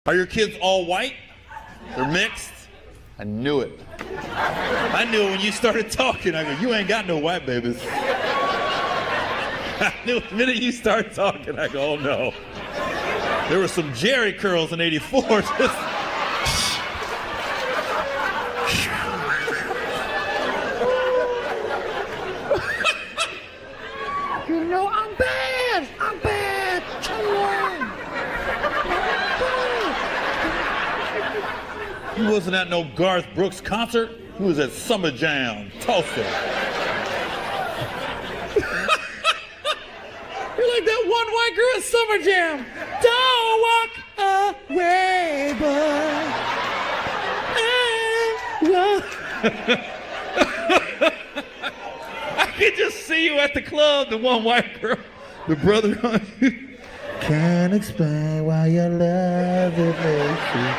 Are your kids all white? They're mixed? I knew it. I knew it when you started talking. I go, you ain't got no white babies. I knew the minute you started talking, I go, oh no. There were some Jerry curls in '84. You know I'm bad. I'm bad. He wasn't at no Garth Brooks concert. He was at Summer Jam, Tulsa. You're like that one white girl at Summer Jam. Don't walk away, boy. I could just see you at the club, the one white girl, the brother on you. Can't explain why your love is you.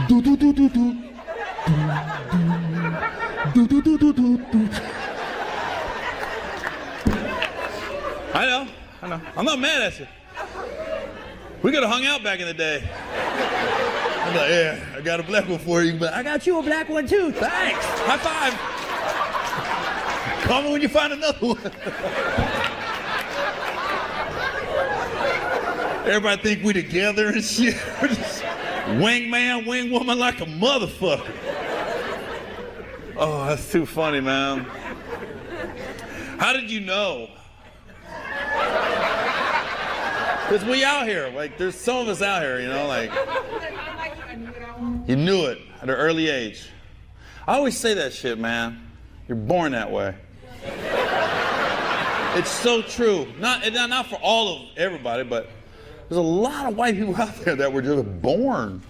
Do do do do do. Do do do do do do. I know. I'm not mad at you. We could have hung out back in the day. I'm like, yeah, I got a black one for you, but I got you a black one too. Thanks. High five. Call me when you find another one. Everybody think we together and shit. We're just wingman, wingwoman like a motherfucker. Oh, that's too funny, man. How did you know? Because we out here, like there's some of us out here, you know, like. You knew it at an early age. I always say that shit, man. You're born that way. It's so true. Not for all of everybody, but there's a lot of white people out there that were just born.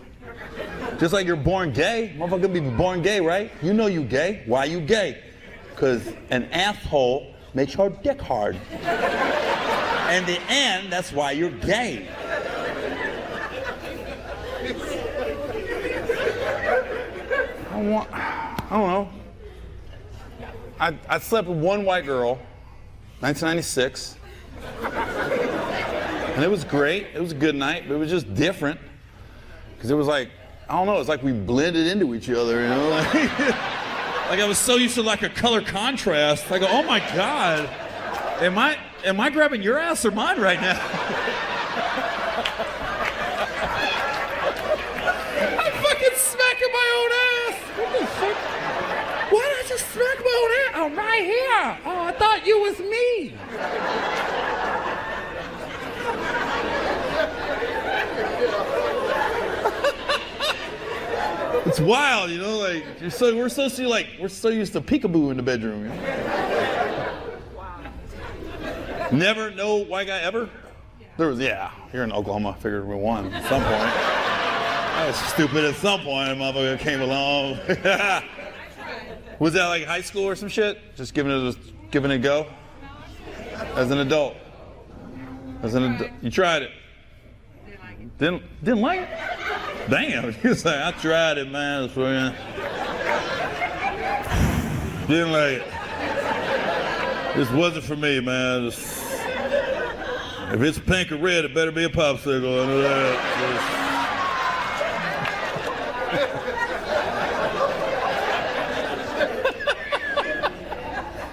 Just like you're born gay. Motherfucker be born gay, right? You know you gay. Why you gay? Because an asshole makes your dick hard. In the end, that's why you're gay. I don't know. I slept with one white girl, 1996. And it was great. It was a good night, but it was just different. Because it was like, I don't know, it's like we blended into each other, you know? Like I was so used to like a color contrast. I go, oh my God, am I grabbing your ass or mine right now? I'm fucking smacking my own ass. What the fuck? Why did I just smack my own ass? I'm right here. Oh, I thought you was me. It's wild, you know, like we're so used to peekaboo in the bedroom, you know? Never, no white guy ever? There was, yeah, here in Oklahoma, I figured we won at some point. I was stupid at some point, a motherfucker came along. Was that like high school or some shit? Just giving it a go? As an adult? You tried it? Didn't like it? Damn, you was like, I tried it, man. Didn't like it. This wasn't for me, man. If it's pink or red, it better be a popsicle. I know that.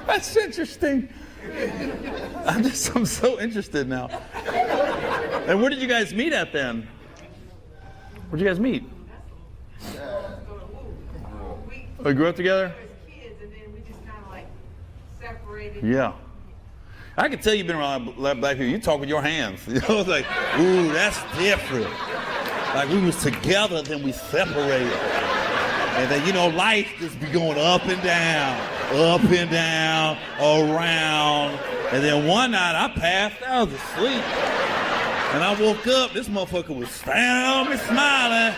That's interesting. I'm so interested now. And where did you guys meet at then? Where'd you guys meet? Oh, you grew up together? Yeah. I can tell you've been around black people. You talk with your hands. You know, it's like, ooh, that's different. Like we was together, then we separated. And then, you know, life just be going up and down, around. And then one night I passed, I was asleep. And I woke up, this motherfucker was standing on me smiling.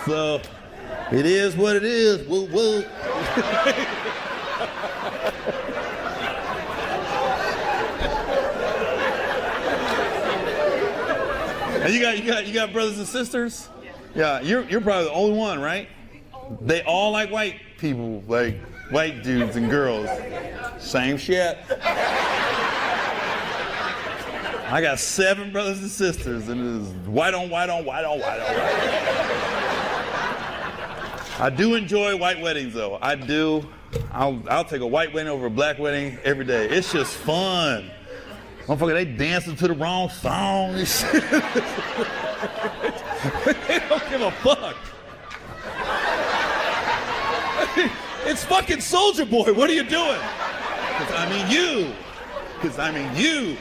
So, it is what it is, woo woo. And you got brothers and sisters? Yeah, you're probably the only one, right? They all like white people, like white dudes and girls. Same shit. I got 7 brothers and sisters, and it is white on white on white on white on white. I do enjoy white weddings, though. I do. I'll take a white wedding over a black wedding every day. It's just fun. Motherfucker, they dancing to the wrong song and shit. They don't give a fuck. It's fucking Soulja Boy. What are you doing? Because I mean you. Because I mean you.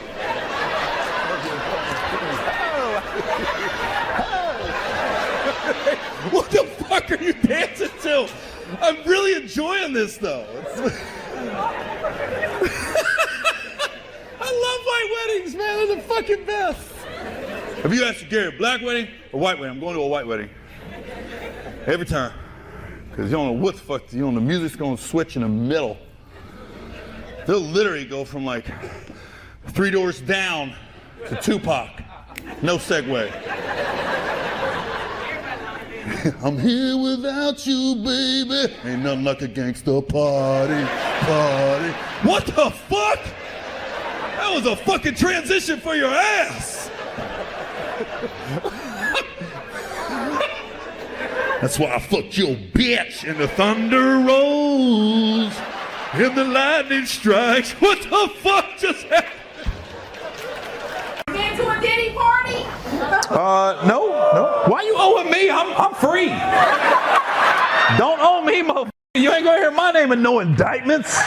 What the fuck are you dancing to? I'm really enjoying this, though. I love white weddings, man. They're the fucking best. Have you asked Gary, black wedding or white wedding? I'm going to a white wedding. Every time. Because you don't know what the fuck, the music's going to switch in the middle. They'll literally go from like 3 Doors Down to Tupac. No segue. I'm here without you, baby. Ain't nothing like a gangster party. What the fuck? That was a fucking transition for your ass. That's why I fucked your bitch and the thunder rolls and the lightning strikes. What the fuck just happened? Been to a Diddy party? No. Why you owing me? I'm free. Don't owe me, motherfucker. You ain't gonna hear my name in no indictments.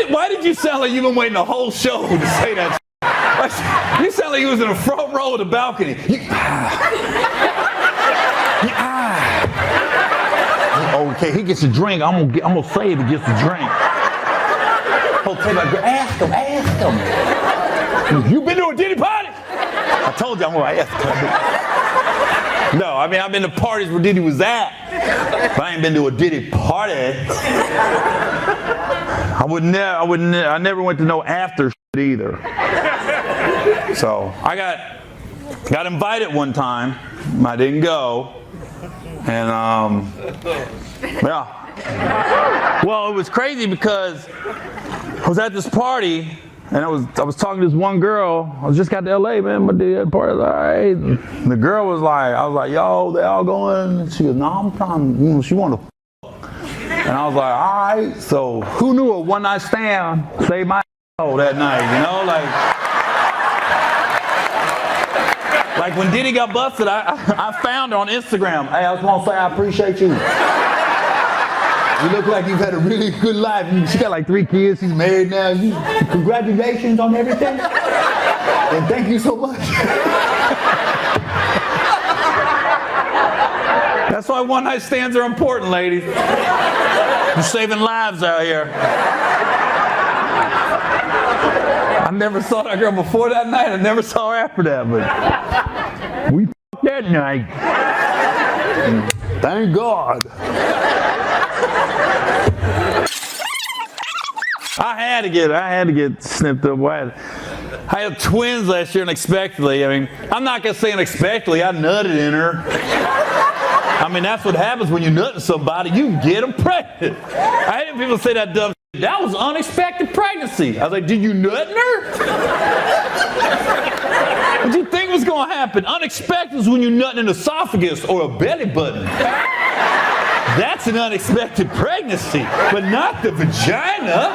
Why did you sound like you've been waiting the whole show to say that? You sound like you was in the front row of the balcony. Okay, he gets a drink. I'm gonna save he gets a drink. Ask him. You been to a Diddy party? I told you I'm gonna ask him. No, I mean I've been to parties where Diddy was at, but I ain't been to a Diddy party. I never went to no after shit either. So I got invited one time. I didn't go, and yeah. Well, it was crazy because I was at this party, and I was talking to this one girl. I just got to LA, man, but the party was all right. And the girl was like, I was like, yo, they all going? And she goes, no, I'm trying, she wanted to fuck. And I was like, all right. So who knew a one night stand saved my that night, Like when Diddy got busted, I found her on Instagram. Hey, I just want to say I appreciate you. You look like you've had a really good life. She got like 3 kids. She's married now. Congratulations on everything. And thank you so much. That's why one night stands are important, ladies. You're saving lives out here. I never saw that girl before that night. I never saw her after that, but we f***ed that night. Thank God. I had to get snipped up. I had twins last year unexpectedly. I mean, I'm not gonna say unexpectedly. I nutted in her. I mean, that's what happens when you nut in somebody. You get them pregnant. I hate when people say that dumb shit. That was unexpected pregnancy. I was like, did you nut in her? What do you think was gonna happen? Unexpected is when you nut in an esophagus or a belly button. That's an unexpected pregnancy, but not the vagina.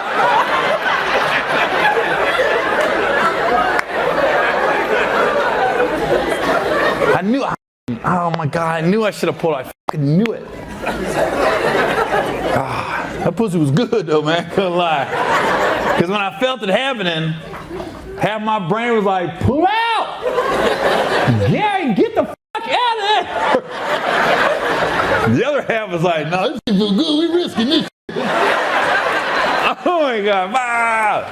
I knew, oh my God, I knew I should have pulled. I fucking knew it. That pussy was good though, man, couldn't lie. Because when I felt it happening, half my brain was like, pull out! Gary, get the fuck out of there! The other half was like, no, this shit feel good, we risking this shit. Oh my God, wow!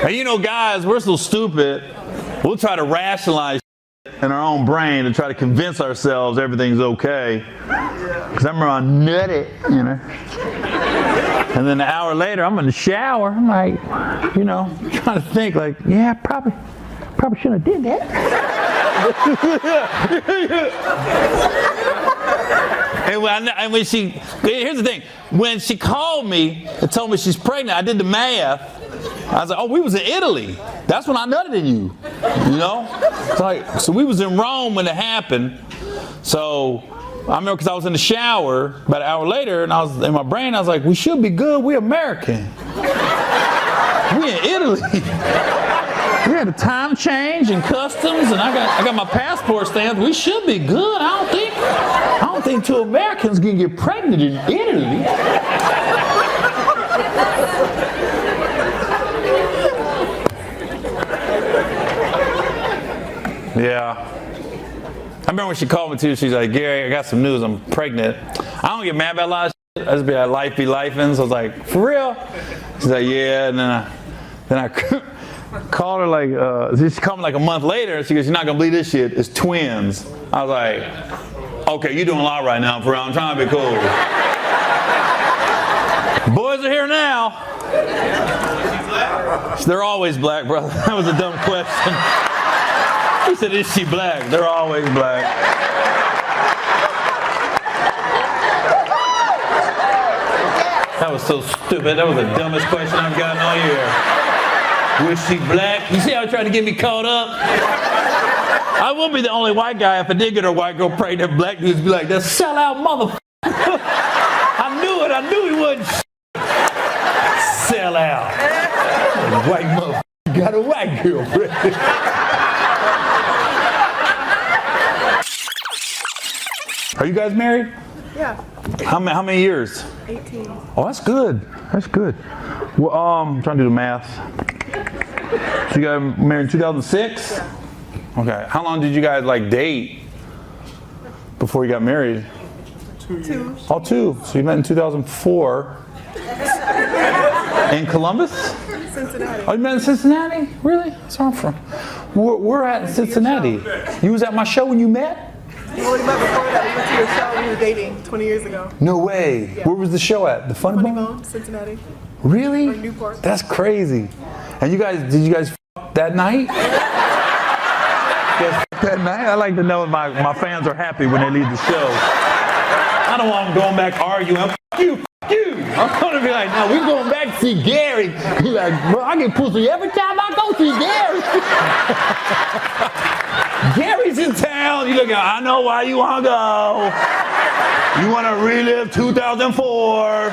And you know, guys, we're so stupid, we'll try to rationalize in our own brain to try to convince ourselves everything's okay. Because I remember I nutted, and then an hour later, I'm in the shower. I'm like, trying to think, like, yeah, probably shouldn't have did that. And when here's the thing, when she called me and told me she's pregnant, I did the math. I was like, oh, we was in Italy. That's when I nutted in you, you know? So we was in Rome when it happened. So I remember because I was in the shower about an hour later, and I was in my brain, I was like, we should be good. We're American. We in Italy. We had a time change and customs, and I got my passport stamped. We should be good. I don't think two Americans can get pregnant in Italy. Yeah. I remember when she called me too, she's like, Gary, I got some news, I'm pregnant. I don't get mad about a lot of shit. I just be like, life be lifing. So I was like, for real? She's like, yeah. And then I called her like, she called me like a month later, and she goes, you're not gonna believe this shit, it's twins. I was like, okay, you're doing a lot right now, for real. I'm trying to be cool. Boys are here now. They're always black, brother. That was a dumb question. He said, is she black? They're always black. That was so stupid. That was the dumbest question I've gotten all year. Was she black? You see how I tried to get me caught up? I will be the only white guy if I did get a white girl pregnant. Black dudes be like, that sellout motherfucker. I knew it. I knew he wasn't sell out. White motherfucker got a white girl pregnant. Are you guys married? Yeah. How many years? 18. Oh, that's good. That's good. Well, I'm trying to do the math. So you got married in 2006? Yeah. Okay. How long did you guys like date before you got married? 2. Oh, 2. So you met in 2004. In Columbus? Cincinnati. Oh, you met in Cincinnati? Really? That's where I'm from. We're at Cincinnati. You was at my show when you met? Well, we met before that. We went to your show. We were dating 20 years ago. No way. Yeah. Where was the show at? The Funny Bone? Bone, Cincinnati. Really? Or Newport. That's crazy. And did you guys f that night? That night? I like to know if my fans are happy when they leave the show. I don't want them going back arguing. F you. I'm going to be like, no, we're going back to see Gary. He's like, bro, I get pussy every time I go see Gary. Gary's in town. You look at, I know why you want to go. You want to relive 2004.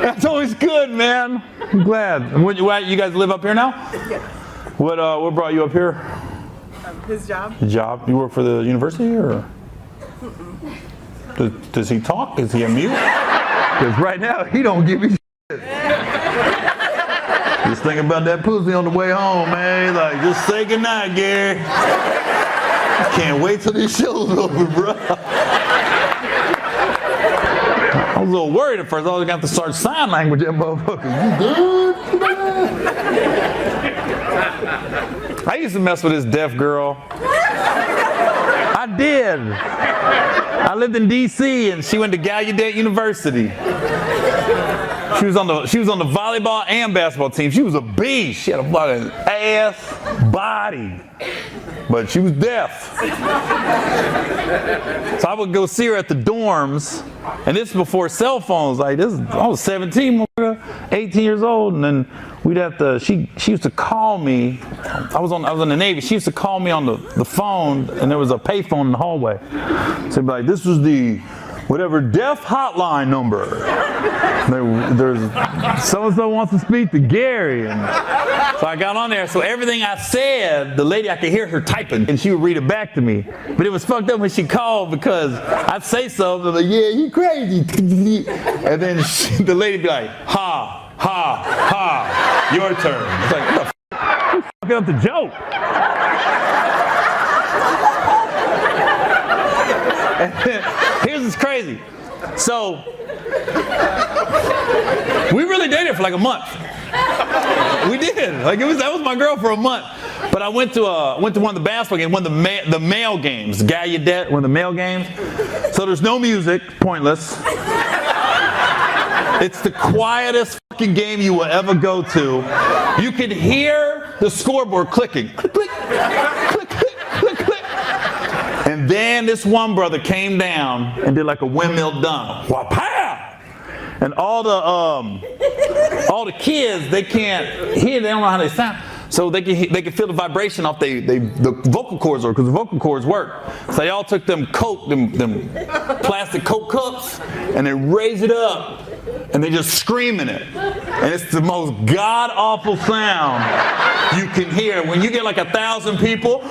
That's always good, man. I'm glad. And you guys live up here now? Yeah. What brought you up here? His job. Your job? You work for the university, or? Does he talk? Is he a mute? Because right now he don't give me shit. Just thinking about that pussy on the way home, man. He's like, just say goodnight, Gary. Can't wait till this show's over, bro. I was a little worried at first. I was going to have to start sign language, that motherfucker. You good? I used to mess with this deaf girl. I did. I lived in D.C. and she went to Gallaudet University. She was on the volleyball and basketball team. She was a beast. She had a fucking ass, body, but she was deaf. So I would go see her at the dorms, and this is before cell phones. I was 17, 18 years old, and then we'd have to. She used to call me. I was in the Navy. She used to call me on the phone, and there was a payphone in the hallway. So it'd be like, this was the whatever deaf hotline number. There's so-and-so wants to speak to Gary. And so I got on there. So everything I said, the lady, I could hear her typing, and she would read it back to me. But it was fucked up when she called because I'd say something like, yeah, you crazy. And then the lady would be like, ha, ha, ha, your turn. It's like, what the f***? Fucking up the joke. Here's what's crazy. So, we really dated for like a month. We did. Like that was my girl for a month. But I went to one of the basketball games, one of the male games, Gallaudet, one of the male games. So there's no music, pointless. It's the quietest fucking game you will ever go to. You could hear the scoreboard clicking. Click, click, click, click, click, click. And then this one brother came down and did like a windmill dunk. Wha-pow! And all the kids, they can't hear, they don't know how they sound. So they can feel the vibration off the vocal cords, because the vocal cords work. So they all took them plastic Coke cups, and they raised it up, and they just screaming it. And it's the most god-awful sound you can hear. When you get like 1,000 people,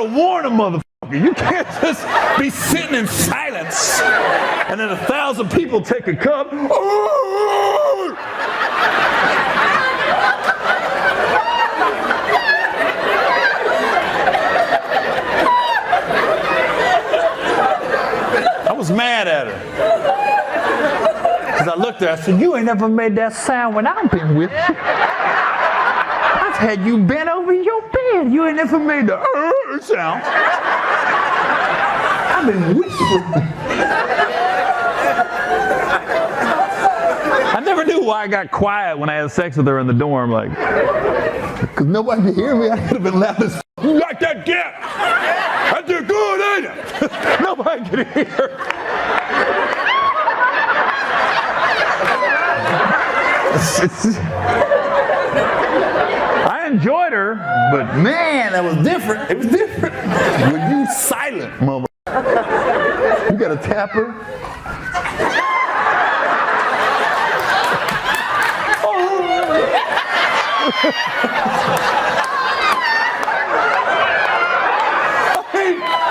warn a motherfucker. You can't just be sitting in silence and then 1,000 people take a cup. I was mad at her. Because I looked at her, I said, you ain't never made that sound when I've been with you. I've had you bent over your bed. You ain't never made the sound. I've been whispering. I never knew why I got quiet when I had sex with her in the dorm. Like, because nobody could hear me. I could have been loud as you like that gap. I did good, ain't it? Nobody could hear. I enjoyed her, but man, that was different. It was different. When you silent, mother, you gotta tap her.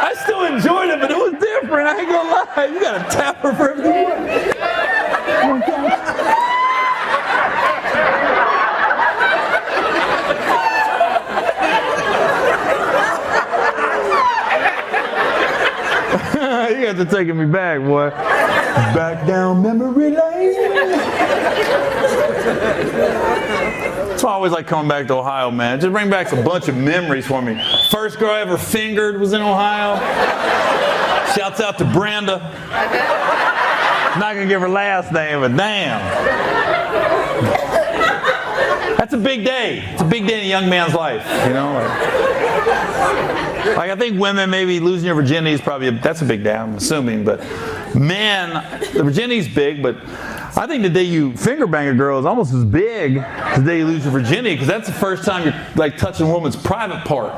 I still enjoyed it, but it was different. I ain't gonna lie. You gotta tap her for everything. You guys are taking me back, boy. Back down memory lane. That's why I always like coming back to Ohio, man. Just bring back a bunch of memories for me. First girl I ever fingered was in Ohio. Shouts out to Brenda. Not gonna give her last name, but damn. That's a big day. It's a big day in a young man's life, you know? Like I think women, maybe losing your virginity is probably, that's a big day, I'm assuming. But men, the virginity's big, but I think the day you finger bang a girl is almost as big as the day you lose your virginity, because that's the first time you're like touching a woman's private part.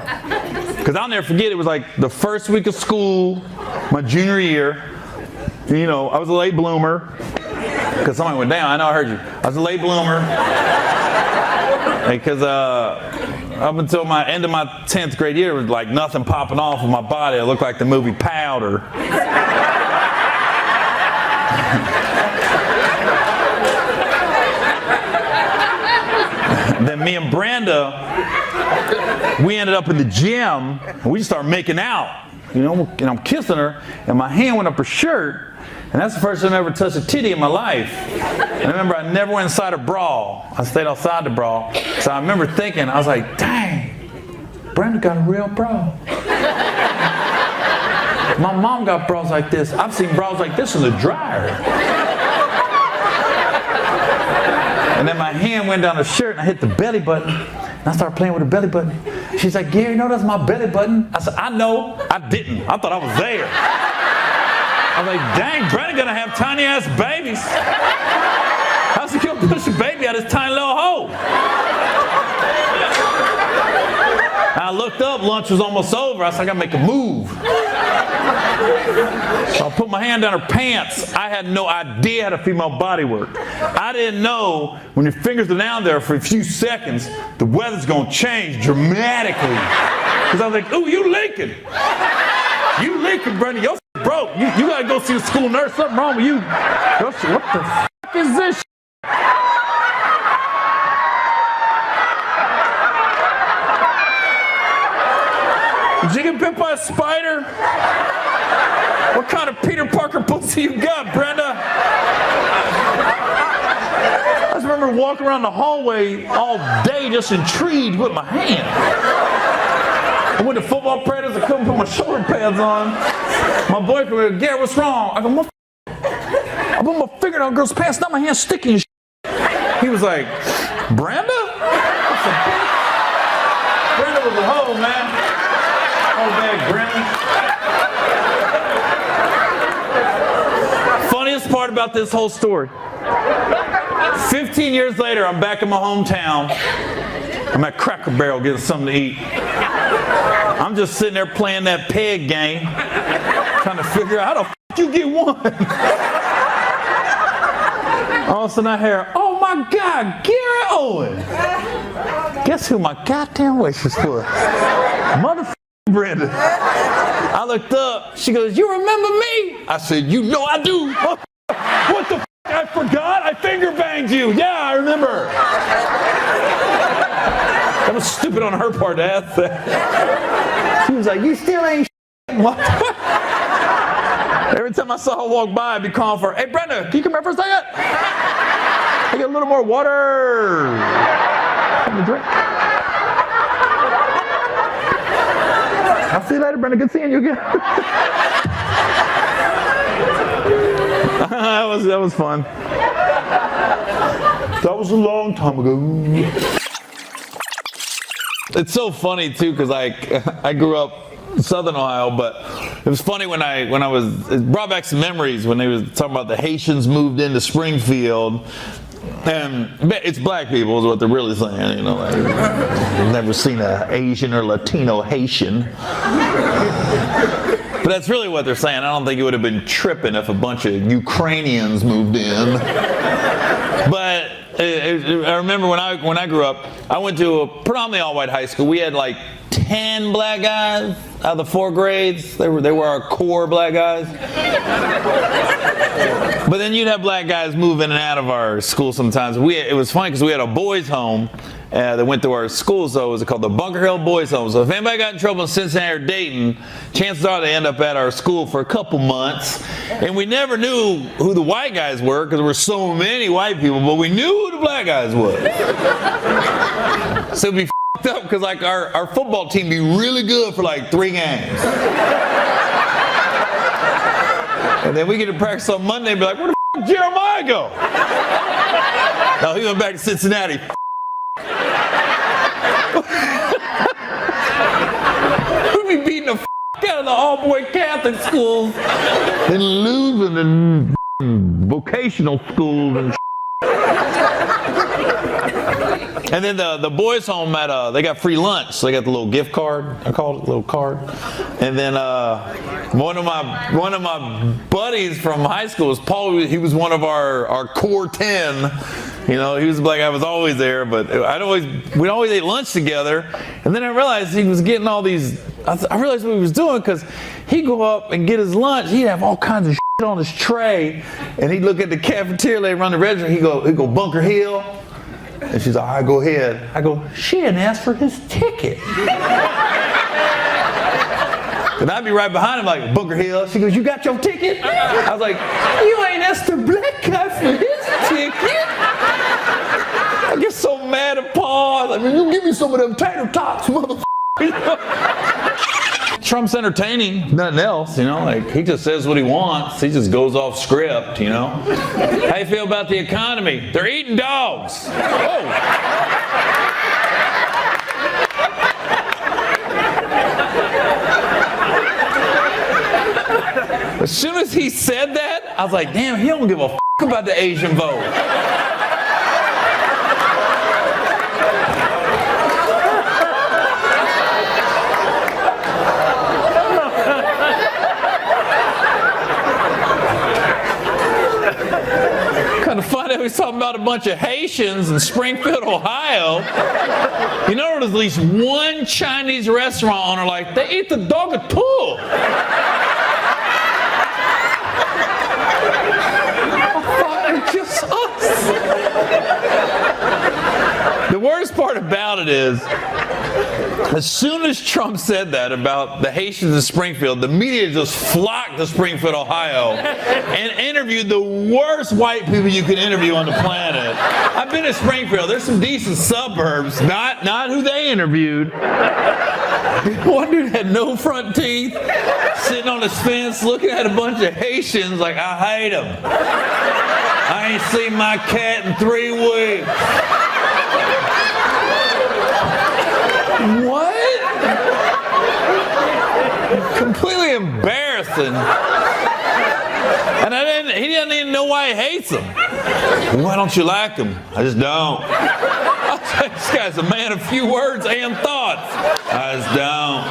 Because I'll never forget, it was like the first week of school, my junior year. You know, I was a late bloomer, because somebody went down. I know I heard you. I was a late bloomer. Because up until my end of my 10th grade year, it was like nothing popping off of my body. It looked like the movie Powder. Then me and Brenda, we ended up in the gym, and we just started making out. You know, and I'm kissing her, and my hand went up her shirt. And that's the first time I ever touched a titty in my life. And I remember I never went inside a bra. I stayed outside the bra. So I remember thinking, I was like, dang, Brenda got a real bra. My mom got bras like this. I've seen bras like this in the dryer. And then my hand went down the shirt and I hit the belly button. And I started playing with the belly button. She's like, Gary, you know that's my belly button? I said, I know. I didn't. I thought I was there. I was like, dang, Brenda gonna have tiny ass babies. How's she gonna push a baby out of this tiny little hole? I looked up, lunch was almost over. I said, I gotta make a move. So I put my hand down her pants. I had no idea how the female body worked. I didn't know when your fingers are down there for a few seconds, the weather's gonna change dramatically. Because I was like, ooh, you leaking. You leaking, Brenda. Your broke. You gotta go see a school nurse. Something wrong with you. What the fuck is this? Did you get bit by a spider? What kind of Peter Parker pussy you got, Brenda? walking around the hallway all day just intrigued with my hand. I went to football practice, I couldn't put my shoulder pads on. My boyfriend goes, Gary, what's wrong? I go, I put my finger down girl's pants, now my hand's sticky and He was like, Brenda? I said, Brenda was a hoe, man. Oh, bad Brenda. Funniest part about this whole story. 15 years later, I'm back in my hometown. I'm at Cracker Barrel getting something to eat. I'm just sitting there playing that peg game, trying to figure out how the f*** you get one. All of a sudden I hear, oh my God, Gary Owen. Guess who my goddamn wish is for? Motherfucking Brenda. I looked up, she goes, you remember me? I said, you know I do. What the f***? I forgot, I finger banged you. Yeah, I remember. That was stupid on her part to ask that. She was like, you still ain't what? Every time I saw her walk by, I'd be calling for her, hey Brenda, can you come here for a second? I get a little more water. Have a drink. I'll see you later, Brenda. Good seeing you again. That was fun. That was a long time ago. It's so funny too, because I grew up in Southern Ohio, but it was funny when I was, it brought back some memories when they was talking about the Haitians moved into Springfield. And it's black people is what they're really saying, you know. Like, I've never seen an Asian or Latino Haitian. But that's really what they're saying. I don't think it would have been tripping if a bunch of Ukrainians moved in. But I remember when I grew up, I went to a predominantly all-white high school. We had like 10 black guys out of the 4 grades. They were our core black guys. But then you'd have black guys move in and out of our school sometimes. It was funny because we had a boys' home that went through our school, so it was called the Bunker Hill Boys' Home. So if anybody got in trouble in Cincinnati or Dayton, chances are they end up at our school for a couple months. And we never knew who the white guys were because there were so many white people, but we knew who the black guys was. So it'd be f***ed up because like our football team be really good for like 3 games. And then we get to practice on Monday and be like, where the f*** did Jeremiah go? No, he went back to Cincinnati. We'd be beating the f*** out of the all-boy Catholic schools, then losing in vocational schools and And then the boys' home they got free lunch. So they got the little gift card. I called it a little card. And then one of my buddies from high school was Paul. He was one of our core 10. You know, he was like I was always there, but we'd always ate lunch together. And then I realized he was getting all these. I realized what he was doing because he'd go up and get his lunch. He'd have all kinds of shit on his tray, and he'd look at the cafeteria lady run the register. He'd go Bunker Hill. And she's like, all right, go ahead. I go, she didn't ask for his ticket. And I'd be right behind him like, Bunker Hill. She goes, you got your ticket? I was like, you ain't asked the black guy for his ticket. I get so mad at Paul. I was like, you give me some of them tater tots, motherfucker. Trump's entertaining, nothing else, you know, like he just says what he wants. He just goes off script, you know. How you feel about the economy? They're eating dogs. Oh. As soon as he said that, I was like, damn, he don't give a f*** about the Asian vote. Kind of funny, he was talking about a bunch of Haitians in Springfield, Ohio. You know, there's at least one Chinese restaurant owner like, they eat the dog too. Just us. The worst part about it is, As soon as Trump said that about the Haitians in Springfield, the media just flocked to Springfield, Ohio, and interviewed the worst white people you could interview on the planet. I've been to Springfield. There's some decent suburbs, not who they interviewed. One dude had no front teeth, sitting on his fence, looking at a bunch of Haitians like, I hate them. I ain't seen my cat in 3 weeks. What? Completely embarrassing. And he doesn't even know why he hates them. Why don't you like him? I just don't. This guy's a man of few words and thoughts. I just don't.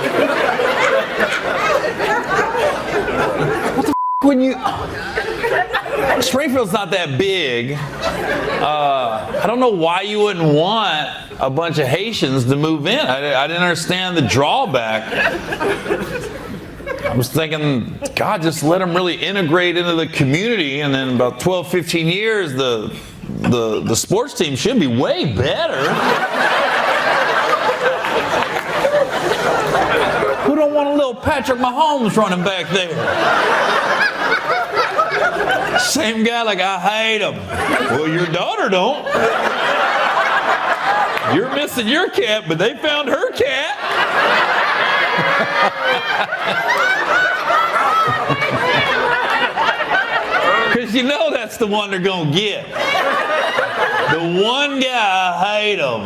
What the when you... Springfield's not that big. I don't know why you wouldn't want a bunch of Haitians to move in. I didn't understand the drawback. I was thinking, God, just let them really integrate into the community, and then about 12, 15 years, the sports team should be way better. Who don't want a little Patrick Mahomes running back there? Same guy, like, I hate him. Well, your daughter don't. You're missing your cat, but they found her cat. Because you know that's the one they're going to get. The one guy, I hate him.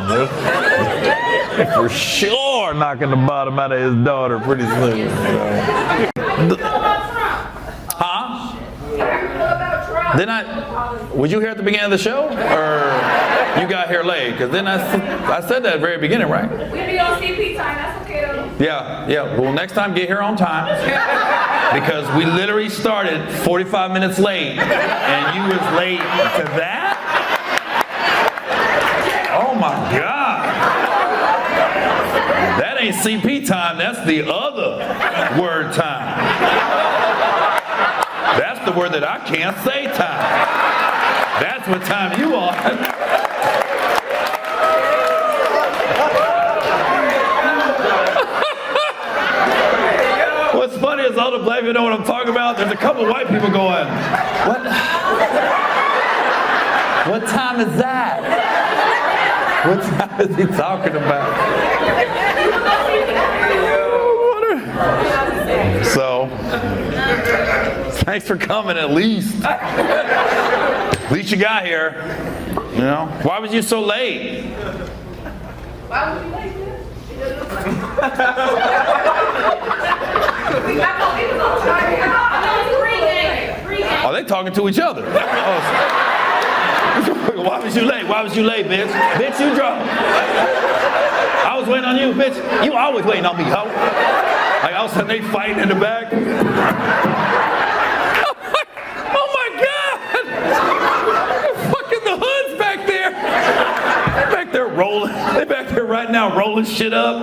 For sure knocking the bottom out of his daughter pretty soon. Huh? Would you hear at the beginning of the show? Or you got here late? Because then I said that at the very beginning, right? We'll be on CP time, that's okay though. Yeah. Well, next time get here on time. Because we literally started 45 minutes late, and you was late to that? Oh my God. That ain't CP time, that's the other word time. That's the word that I can't say time. That's what time you on. What's funny is all the black people know what I'm talking about. There's a couple white people going, what time is that? What time is he talking about? So, thanks for coming at least. At least you got here. You know? Why was you so late? Why would you like this? Are they talking to each other? Oh. Why was you late? Why was you late, bitch? Bitch, you drunk. I was waiting on you, bitch. You always waiting on me, ho. Like all of a sudden they fighting in the back. Oh my God! Fucking the hood's back there. They're back there rolling. They're back there right now rolling shit up.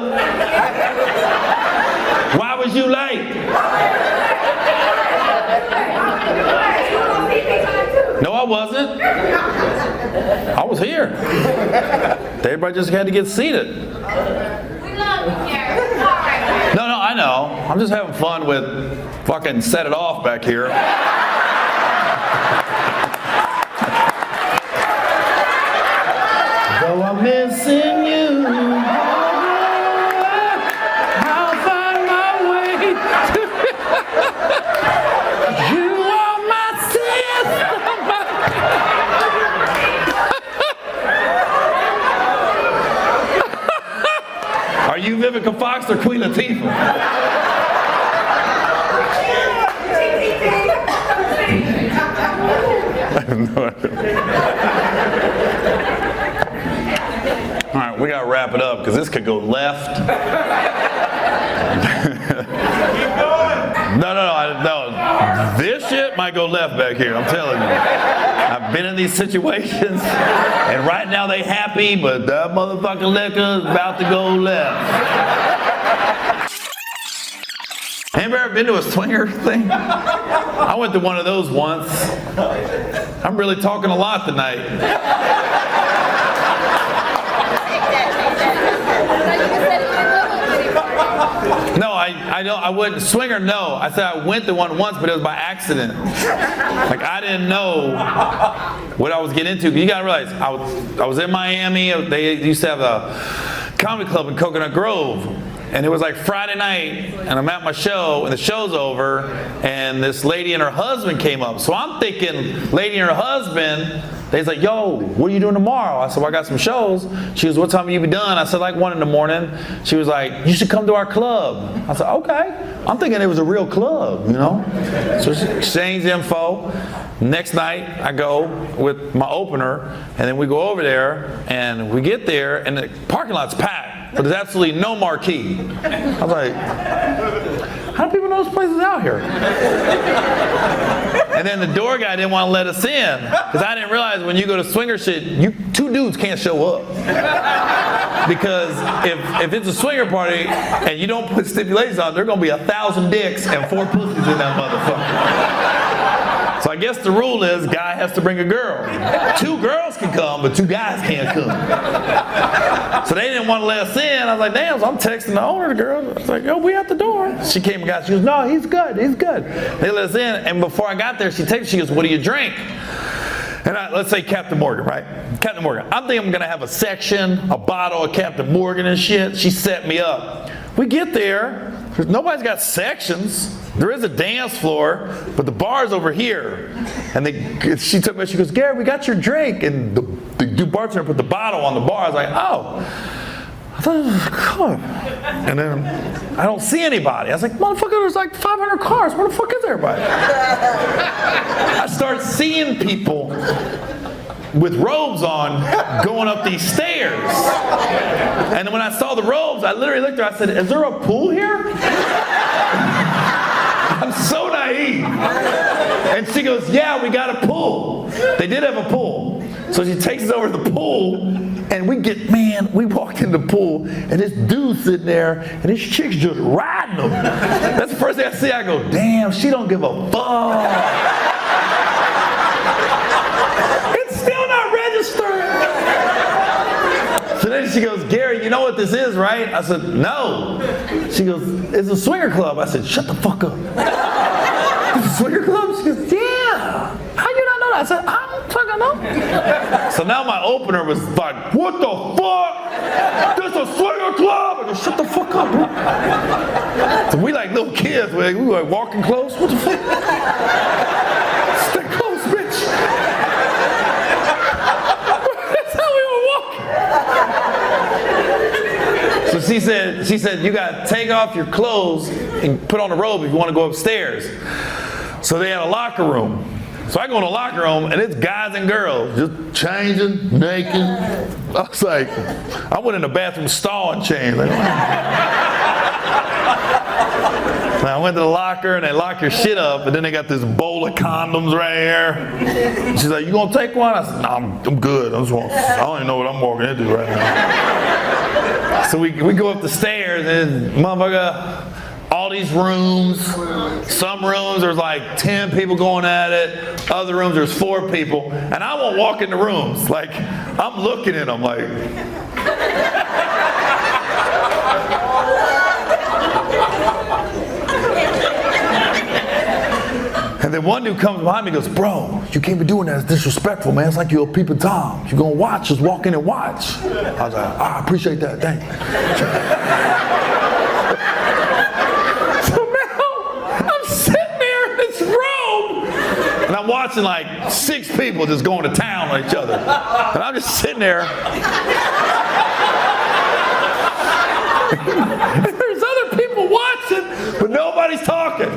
Why was you late? No, I wasn't. I was here. Everybody just had to get seated. We love you, Gary. No, I know. I'm just having fun with fucking set it off back here. Though I'm missing you, I'll find my way to you are my sister. Are you Vivica Fox or Queen Latifah? I have no idea. All right, we gotta wrap it up because this could go left. No. This shit might go left back here. I'm telling you. I've been in these situations, and right now they happy, but that motherfucking liquor is about to go left. Anybody ever been to a swinger thing? I went to one of those once. I'm really talking a lot tonight. I wouldn't swinger. No, I said I went to one once, but it was by accident. Like I didn't know what I was getting into. You gotta realize, I was in Miami. They used to have a comedy club in Coconut Grove. And it was like Friday night, and I'm at my show, and the show's over, and this lady and her husband came up. So I'm thinking, lady and her husband, they's like, yo, what are you doing tomorrow? I said, well, I got some shows. She goes, what time will you be done? I said, like 1 a.m. She was like, you should come to our club. I said, okay. I'm thinking it was a real club, you know? So she exchanged info. Next night, I go with my opener, and then we go over there, and we get there, and the parking lot's packed. But there's absolutely no marquee. I was like, how do people know this place is out here? And then the door guy didn't want to let us in. Because I didn't realize when you go to swinger shit, two dudes can't show up. Because if it's a swinger party and you don't put stipulations on, there are going to be 1,000 dicks and 4 pussies in that motherfucker. So I guess the rule is guy has to bring a girl. 2 girls can come, but 2 guys can't come. So they didn't want to let us in. I was like, damn, so I'm texting the owner, the girl. I was like, yo, we at the door. She came and got, she goes, no, he's good. They let us in, and before I got there, she texted, she goes, what do you drink? And let's say Captain Morgan, right? Captain Morgan. I'm thinking I'm going to have a section, a bottle of Captain Morgan and shit. She set me up. We get there. Nobody's got sections. There is a dance floor, but the bar's over here. And she took me, she goes, Gary, we got your drink. And the bartender put the bottle on the bar. I was like, oh. I thought it was cool. And then I don't see anybody. I was like, motherfucker, there's like 500 cars. Where the fuck is everybody? I start seeing people with robes on going up these stairs. And when I saw the robes, I literally looked at her, I said, is there a pool here? I'm so naive. And she goes, yeah, we got a pool. They did have a pool. So she takes us over to the pool, and we walked in the pool, and this dude's sitting there, and this chick's just riding him. That's the first thing I see. I go, damn, she don't give a fuck. It's still not registered. So then she goes, Gary, you know what this is, right? I said, no. She goes, it's a swinger club. I said, shut the fuck up. It's a swinger club? She goes, yeah. How you not know that? I said, I don't fucking know. So now my opener was like, what the fuck? This a swinger club? I go, shut the fuck up, bro. So we like little kids. We like walking close. What the fuck? Stay close, bitch. That's how we were walking. So she said, you got to take off your clothes and put on a robe if you want to go upstairs. So they had a locker room. So I go in the locker room, and it's guys and girls just changing, naked. I was like, I went in the bathroom stall and changed. Like, I went to the locker, and they lock your shit up, and then they got this bowl of condoms right here. She's like, you gonna take one? I said, no, I'm good. I don't even know what I'm walking into right now. So we go up the stairs, and motherfucker, all these rooms. Some rooms there's like 10 people going at it. Other rooms there's 4 people. And I won't walk in the rooms. Like, I'm looking at them like. And then one dude comes behind me and goes, bro, you can't be doing that. It's disrespectful, man. It's like you're a peeping Tom. You're going to watch. Just walk in and watch. I was like, I appreciate that. Thank you. And I'm watching like 6 people just going to town on each other. And I'm just sitting there. And there's other people watching, but nobody's talking.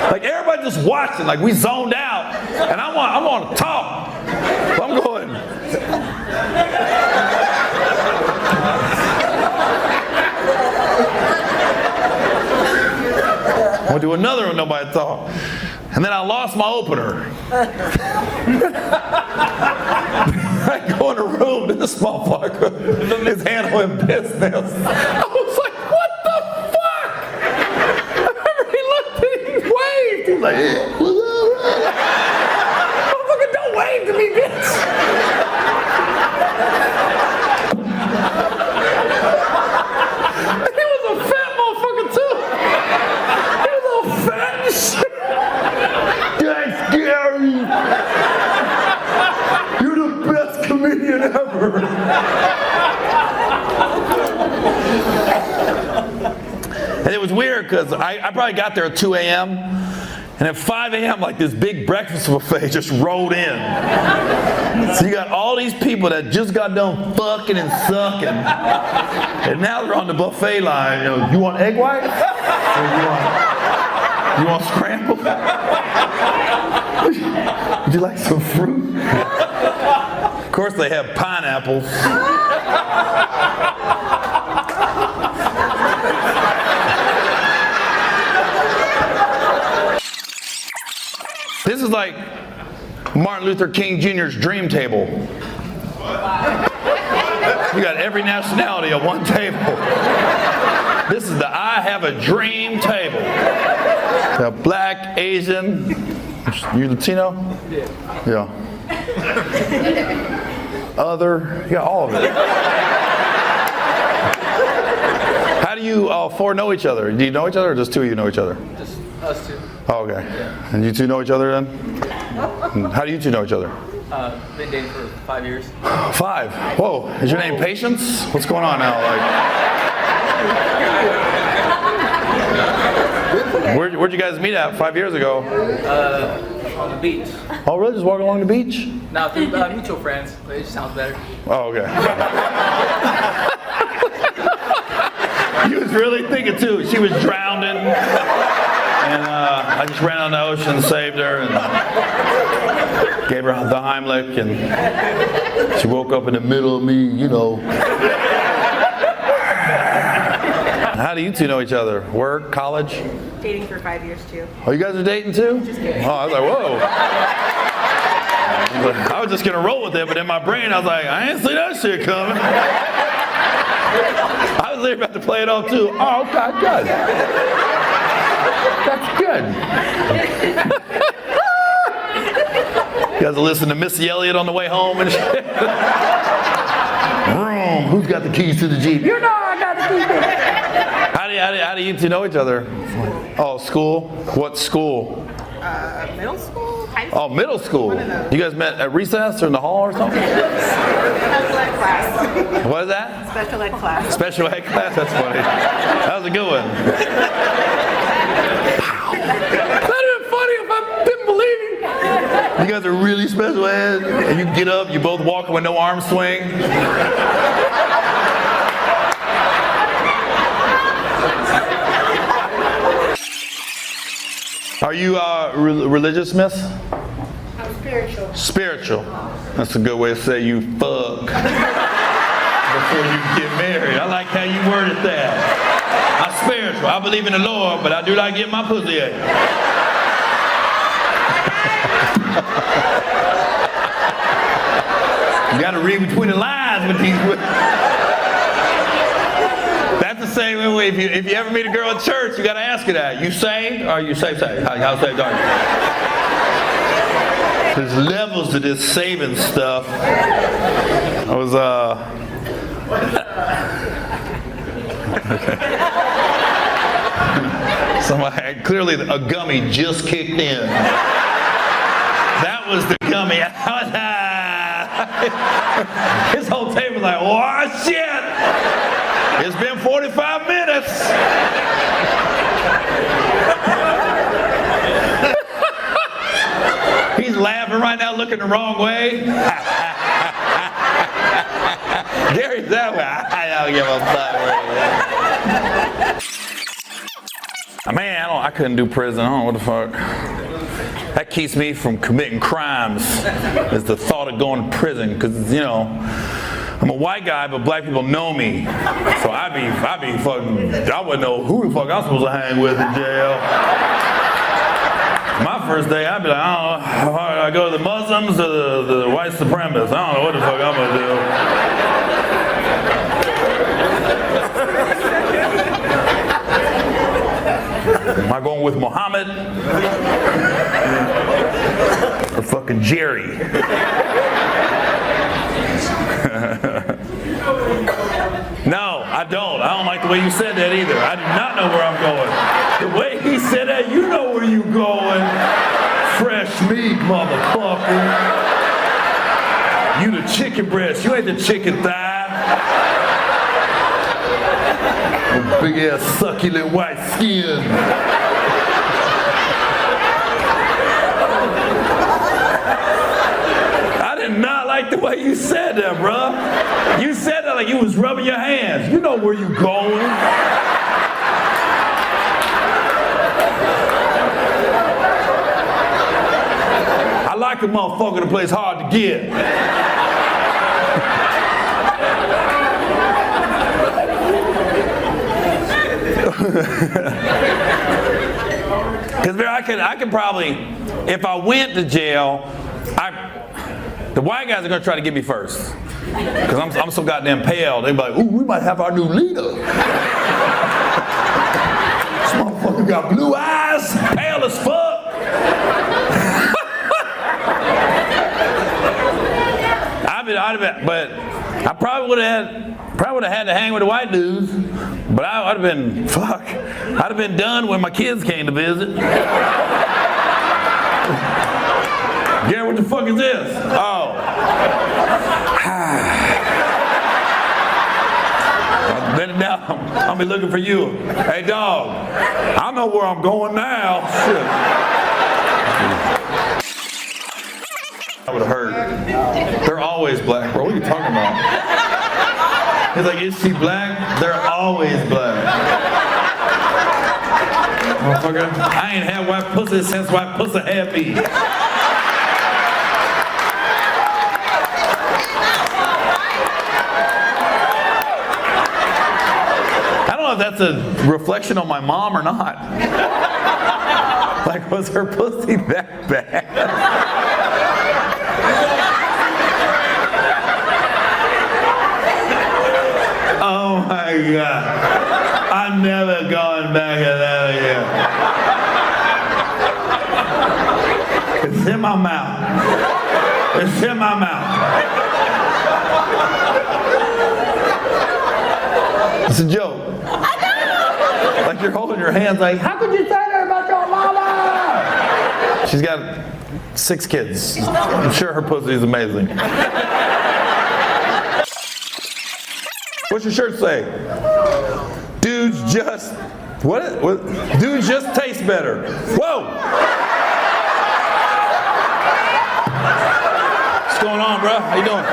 Like everybody just watching, like we zoned out. And I want to talk. So I'm going. I went to another one, nobody thought. And then I lost my opener. I go in a room, and this motherfucker is handling business. I was like, what the fuck? I remember he looked at me, he waved. He was like, motherfucker, don't wave to me, bitch. And he was a fat motherfucker, too. was weird because I probably got there at 2 a.m. And at 5 a.m., like this big breakfast buffet just rolled in. So you got all these people that just got done fucking and sucking. And now they're on the buffet line. You know, you want egg white? Or you want scrambled? Would you like some fruit? Of course they have pineapples. This is like Martin Luther King Jr.'s dream table. You got every nationality at one table. This is the I have a dream table. The black, Asian, you Latino? Yeah. Other, you got all of it. How do you all four know each other? Do you know each other or just two of you know each other? Just us two. Oh, okay. And you two know each other then? How do you two know each other? Been dating for 5 years. 5? Whoa. Is your name Patience? What's going on now? Like, where'd you guys meet at 5 years ago? On the beach. Oh, really? Just walking along the beach? Now, through mutual friends, but it just sounds better. Oh, okay. You was really thinking too. She was drowning. And I just ran on the ocean, saved her, and gave her the Heimlich, and she woke up in the middle of me, you know. How do you two know each other? Work, college? Dating for 5 years too. Oh, you guys are dating too? Just kidding. Oh, I was like, whoa. I was just gonna roll with it, but in my brain I was like, I ain't see that shit coming. I was literally about to play it off too. Oh, okay, good. That's good. You guys listen to Missy Elliott on the way home and shit. Vroom. Who's got the keys to the Jeep? You know I got the keys. How do you two know each other? Oh, school? What school? Middle school? High school? Oh, middle school. You guys met at recess or in the hall or something? Special ed class. What is that? Special ed class. Special ed class? That's funny. That was a good one. That'd have been funny if I didn't believe you. You guys are really special ed, and you get up, you both walk with no arm swing. Are you religious, miss? I'm spiritual. Spiritual. That's a good way to say you fuck before you get married. I like how you worded that. I'm spiritual. I believe in the Lord, but I do like getting my pussy ate. You got to read between the lines with these. That's the same way. If you ever meet a girl at church, you got to ask her that. You saved or are you saved? How saved are you? There's levels to this saving stuff. I was somebody clearly a gummy just kicked in. That was the gummy. His whole table was like, oh shit! It's been 45 minutes. He's laughing right now, looking the wrong way. Gary's that way. I don't give a fuck. Man, I couldn't do prison. I don't know what the fuck. That keeps me from committing crimes. Is the thought of going to prison, because you know. I'm a white guy, but black people know me. So I be fucking, I wouldn't know who the fuck I'm supposed to hang with in jail. My first day, I'd be like, I don't know, I go to the Muslims or the white supremacists. I don't know what the fuck I'm gonna do. Am I going with Muhammad? Or fucking Jerry? No, I don't. I don't like the way you said that either. I do not know where I'm going. The way he said that, you know where you going. Fresh meat, motherfucker. You the chicken breast. You ain't the chicken thigh. Big ass succulent white skin. I did not like the way you said that, bruh. You said that like you was rubbing your hands. You know where you going. I like a motherfucker that plays hard to get. Because I could probably, if I went to jail, the white guys are going to try to get me first. Because I'm so goddamn pale. They'd be like, ooh, we might have our new leader. This motherfucker got blue eyes, pale as fuck. But I probably would have had to hang with the white dudes. But I'd have been done when my kids came to visit. Gary, what the fuck is this? Oh. Then now I'll be looking for you. Hey dog, I know where I'm going now. Shit. That would have hurt. They're always black, bro. What are you talking about? He's like, is she black? They're always black. Motherfucker, I ain't had white pussy since white pussy had me. I don't know if that's a reflection on my mom or not. Like, was her pussy that bad? Oh my God. I'm never going back to that again. It's in my mouth. It's in my mouth. It's a joke. Like you're holding your hands like, how could you say that about your mama? She's got 6 kids. I'm sure her pussy is amazing. What's your shirt say? Dudes just, what? Dudes just taste better. Whoa! What's going on, bro? How you doing?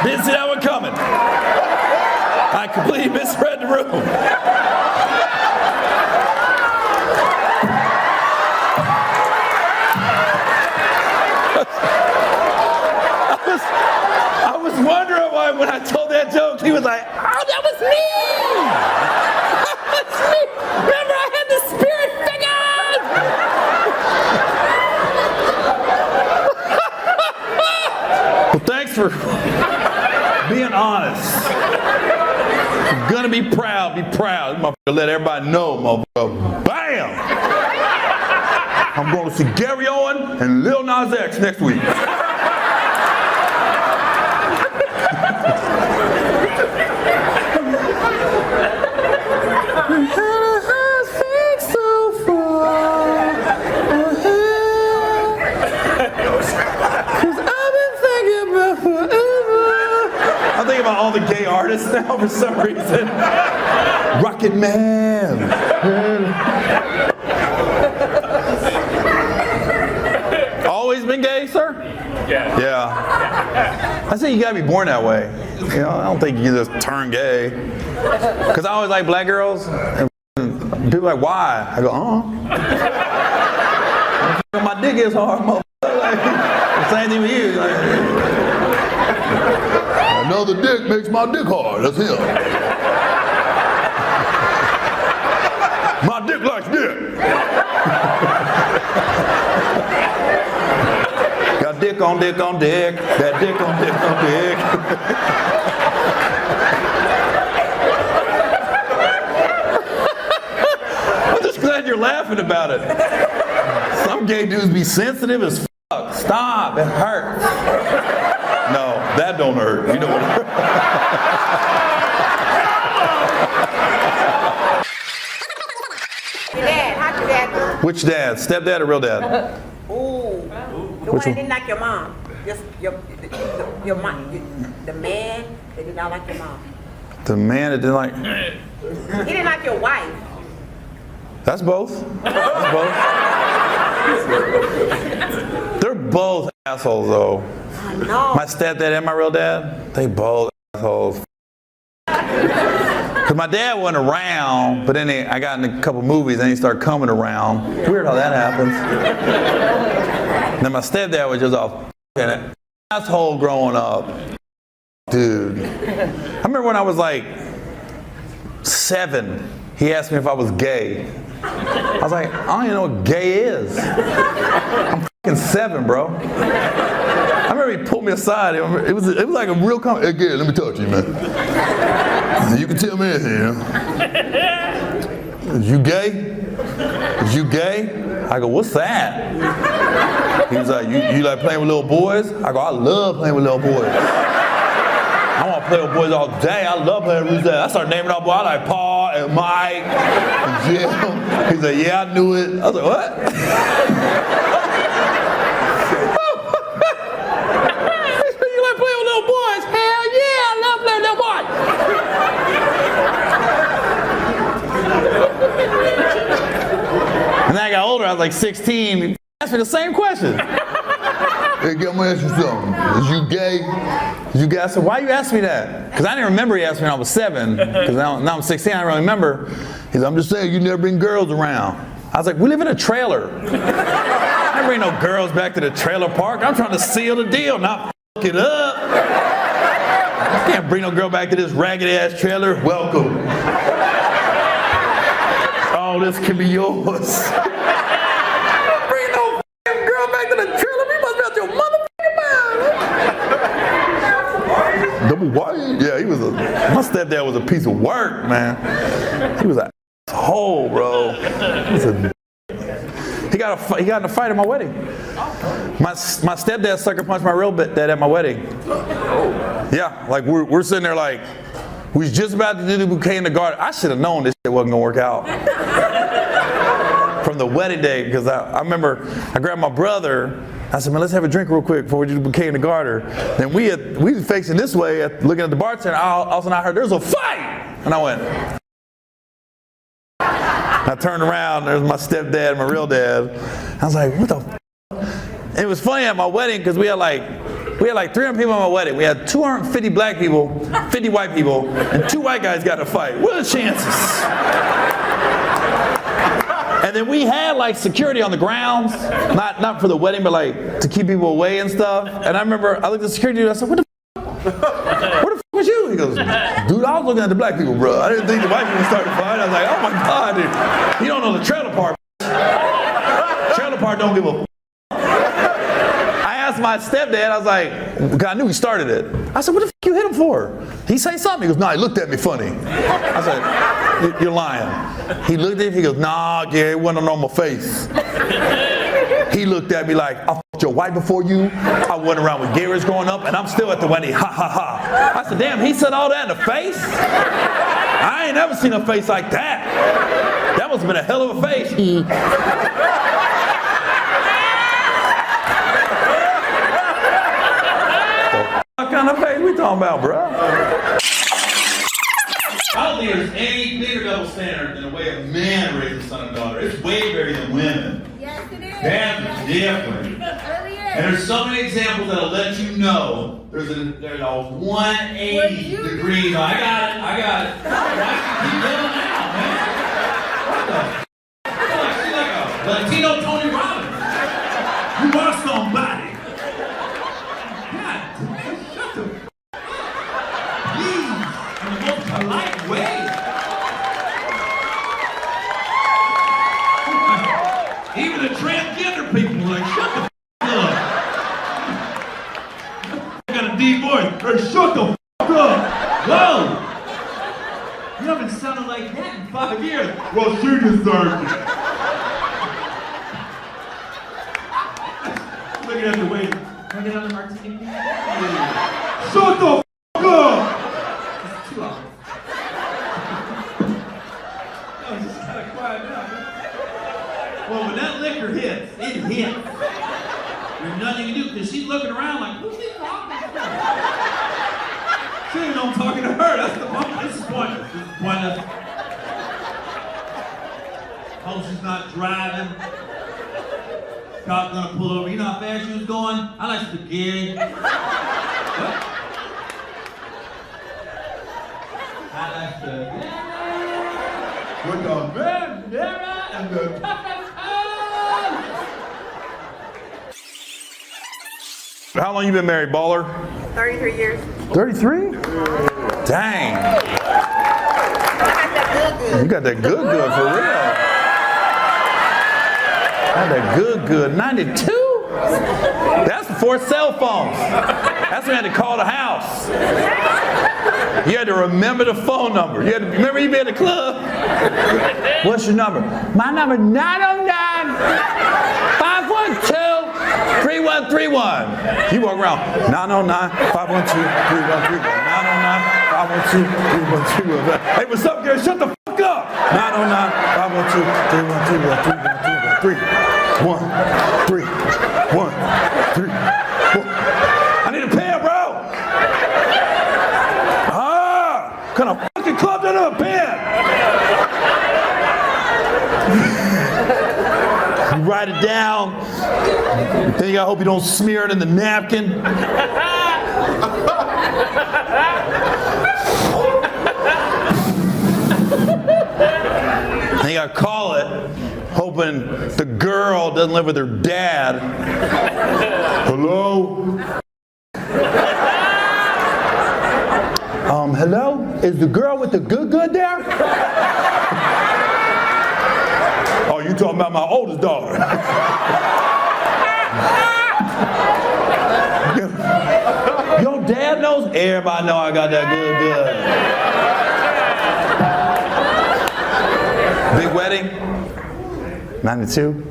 Didn't see that one coming. I completely misread the room. I was wondering why when I told that joke, he was like, oh, that was me! That was me! Remember, I had the spirit figures! Well, thanks for being honest. I'm gonna be proud, Motherfucker, let everybody know, motherfucker. Bam! I'm going to see Gary Owen and Lil Nas X next week. I'm thinking about all the gay artists now for some reason. Rocket Man. Always been gay, sir? Yeah. I say you gotta be born that way. You know, I don't think you just turn gay. Because I always like black girls. And people are like, why? I go, my dick is hard, motherfucker. Like, the same thing with you. Like, another dick makes my dick hard. That's him. My dick likes dick. Got dick on dick on dick. That dick on dick on dick. I'm just glad you're laughing about it. Some gay dudes be sensitive as fuck. Stop, it hurts. No, that don't hurt. You know what it hurts. Your dad, how'd your dad do? Which dad? Stepdad or real dad? Ooh, the one that didn't like your mom. Just your mom, the man that did not like your mom. The man that didn't like. He didn't like your wife. That's both. That's both. They're both assholes, though. I know. My stepdad and my real dad, they both assholes. Because my dad wasn't around, but then I got in a couple movies and he started coming around. Weird how that happens. And then my stepdad was just a f***ing asshole growing up. Dude. I remember when I was like 7, he asked me if I was gay. I was like, I don't even know what gay is. I'm f***ing 7, bro. I remember he pulled me aside. It was like a real comment. Hey, Gary, let me talk to you, man. You can tell me anything, you know. Is you gay? Is you gay? I go, what's that? He was like, you like playing with little boys? I go, I love playing with little boys. I want to play with boys all day. I love playing with them. I started naming out boys. I like Paul and Mike and Jim. He's like, yeah, I knew it. I was like, what? You like playing with little boys? Hell yeah, I love playing with little boys. And then I got older. I was like 16. He asked me the same question. Hey, I'm gonna ask you something. Is you gay? Is you gay? I said, why you ask me that? Because I didn't remember he asked me when I was 7. Because now I'm 16, I don't really remember. He said, I'm just saying, you never bring girls around. I was like, we live in a trailer. I never bring no girls back to the trailer park. I'm trying to seal the deal, not fuck it up. I can't bring no girl back to this ragged ass trailer. Welcome. Oh, this can be yours. Bring no girl back to the trailer. You must be out your motherfucking mind. Double white? Yeah, my stepdad was a piece of work, man. He was an asshole, bro. He got in a fight at my wedding. My stepdad sucker punched my real dad at my wedding. Yeah, like we're sitting there like, we was just about to do the bouquet in the garden. I should have known this shit wasn't gonna work out. From the wedding day, because I remember I grabbed my brother. I said, man, let's have a drink real quick before we do the bouquet in the garden. Then we was facing this way, looking at the bartender. All of a sudden I heard, there's a fight! And I went. I turned around, there's my stepdad, my real dad. I was like, what the f? And it was funny at my wedding, because we had like 300 people at my wedding. We had 250 black people, 50 white people, and 2 white guys got in a fight. What are the chances? And then we had like security on the grounds, not for the wedding, but like to keep people away and stuff. And I remember I looked at the security dude, I said, where the f was you? He goes, dude, I was looking at the black people, bro. I didn't think the white people started fighting. I was like, oh my God, dude. You don't know the trailer park. Trailer park don't give a f. I asked my stepdad, I was like, because I knew he started it. I said, what the f you hit him for? He say something? He goes, nah, he looked at me funny. I said, you're lying. He looked at me, he goes, nah, Gary, it wasn't on my face. He looked at me like, I f***ed your wife before you. I went around with Gary's growing up, and I'm still at the wedding, ha ha ha. I said, damn, he said all that in the face? I ain't never seen a face like that. That must have been a hell of a face. What kind of face we talking about, bro? I don't think there's any bigger double standard than the way a man raises a son and daughter. It's way bigger than women. Yes, it is. Damn, different. It really is. And there's so many examples that'll let you know there's a 180 degrees. I got it. I keep going out, man. What the? She's like a Latino Tony Robbins. You are somebody. God, shut the please, in the most polite way. Even the transgender people are like, shut the up. I got a deep voice. Hey, shut the up. Whoa. You haven't sounded like that in 5 years. Well, she deserved it. Looking at the way. Can I get another martini? Shut the up. It's too loud. Oh, just kind of quiet now. Well, when that liquor hits, it hits. There's nothing you can do because she's looking around like, who's he talking to? She ain't know I'm talking to her. That's the moment. This is pointless. This is pointless. Hope she's not driving. Cop gonna pull over. You know how fast she was going? I like spaghetti. What? I like spaghetti. With the banana and the How long you been married, baller? 33 years. 33? Dang. You got that good for real. Got that good. 92? That's before cell phones. That's when you had to call the house. You had to remember the phone number. You had to remember you be at the club. What's your number? My number 909-512-3131. You walk around 909-512-3131. 909-512-3131. Hey, what's up, Gary? Shut the fuck up. 909-512-3131. 1, 3, 1, 3, 4. I need a pen, bro. What kind of fucking club doesn't have a pen? You write it down. Then you gotta hope you don't smear it in the napkin. Then you gotta call it, hoping the girl doesn't live with her dad. Hello? Hello? Is the girl with the good there? Oh, you talking about my oldest daughter. Your dad knows? Everybody know I got that good. Big wedding? 92?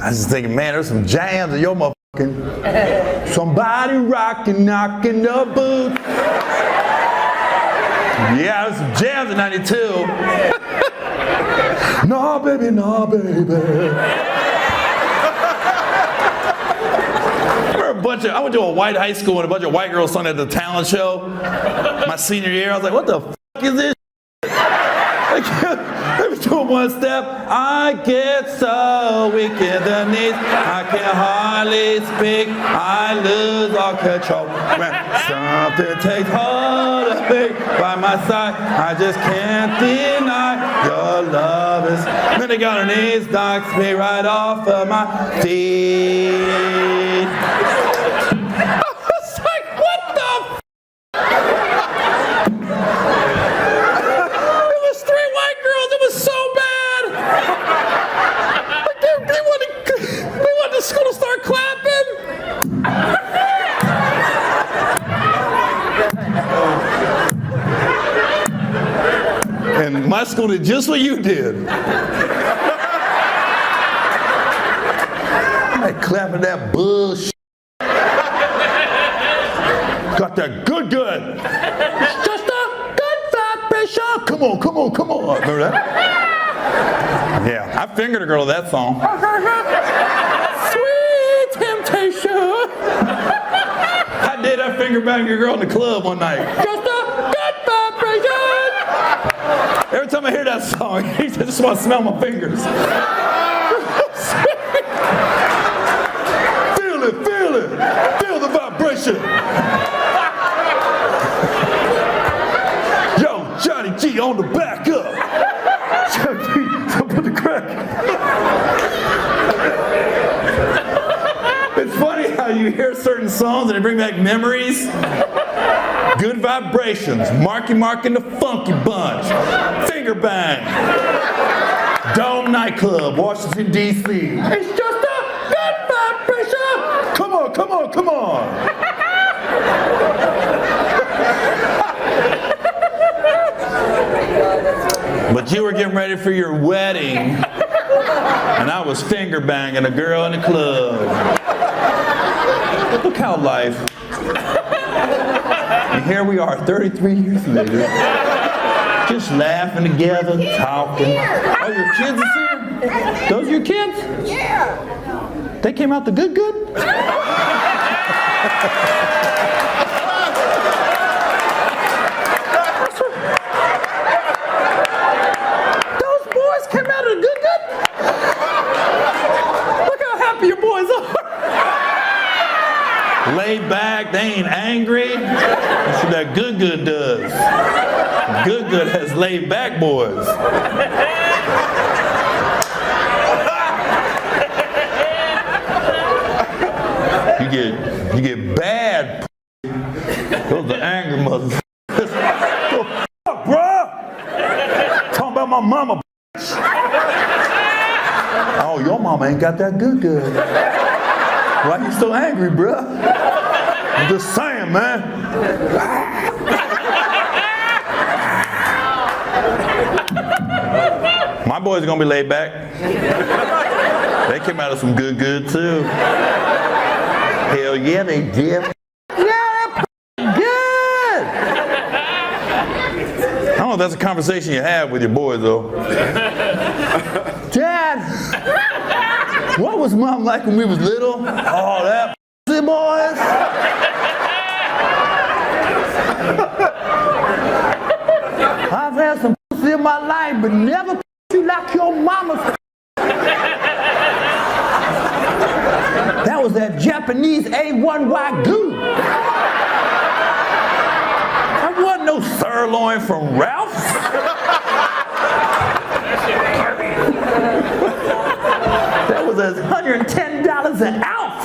I was just thinking, man, there's some jams in your motherfucking. Somebody rockin', knockin' the boots. Yeah, there's some jams in 92. Nah, baby, nah, baby. I went to a white high school and a bunch of white girls sung at the talent show my senior year. I was like, what the fuck is this? They were doing one step. I get so weak in the knees, I can hardly speak. I lose all control when something takes hold of me by my side. I just can't deny your love is. Then they got her knees, knocks me right off of my feet. I was like, what the? It was so bad. Like they wanted the school to start clapping. And my school did just what you did. Like clapping that bullshit. Got that good. It's just a good vibration. Come on. Remember that? Yeah, I fingered a girl to that song. Sweet temptation. I did. I finger banged a girl in the club one night. Just a good vibration. Every time I hear that song, I just want to smell my fingers. Feel it. Feel the vibration. Johnny G on the back up. Johnny G, put the crack. It's funny how you hear certain songs and they bring back memories. Good vibrations. Marky Mark and the Funky Bunch. Finger Bang. Dome Nightclub, Washington, D.C. It's just a good vibration. Come on. But you were getting ready for your wedding, and I was finger banging a girl in the club. Look how life. And here we are, 33 years later, just laughing together, talking. Oh, your kids are here? Those are your kids? Yeah. They came out the good? laid back, they ain't angry. That's what that good does. Good has laid back boys. You get bad. Those are angry mothers. Fuck, bro. Talking about my mama. Oh, your mama ain't got that good. Why you so angry, bro? I'm just saying, man. My boys are gonna be laid back. They came out of some good too. Hell yeah, they did. Yeah, good. I don't know if that's a conversation you have with your boys though. Dad, what was mom like when we was little? Oh, that boys. I've had some pussy in my life, but never pussy like your mama's. That was that Japanese A1 Wagyu. That wasn't no sirloin from Ralph's. That was $110 an ounce.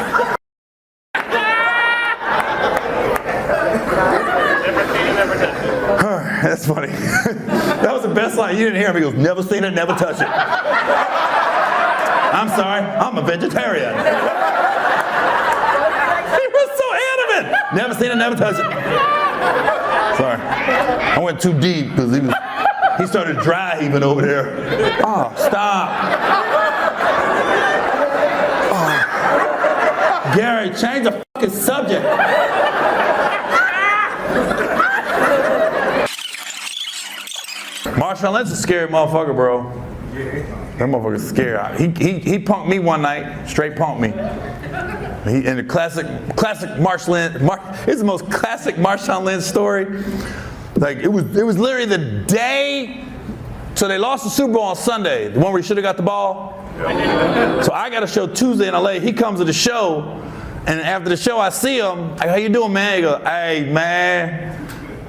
That's funny. That was the best line. You didn't hear him. He goes, never seen it, never touch it. I'm sorry, I'm a vegetarian. He was so adamant. Never seen it, never touch it. Sorry. I went too deep because he started dry heaving over there. Oh, stop. Oh. Gary, change the fucking subject. Marshawn Lynch's a scary motherfucker, bro. That motherfucker's scary. He punked me one night, straight punked me. In the classic Marshawn Lynch. It's the most classic Marshawn Lynch story. Like it was literally the day. So they lost the Super Bowl on Sunday, the one where he should have got the ball. So I got a show Tuesday in LA. He comes to the show, and after the show I see him. I go, how you doing, man? He goes, hey man,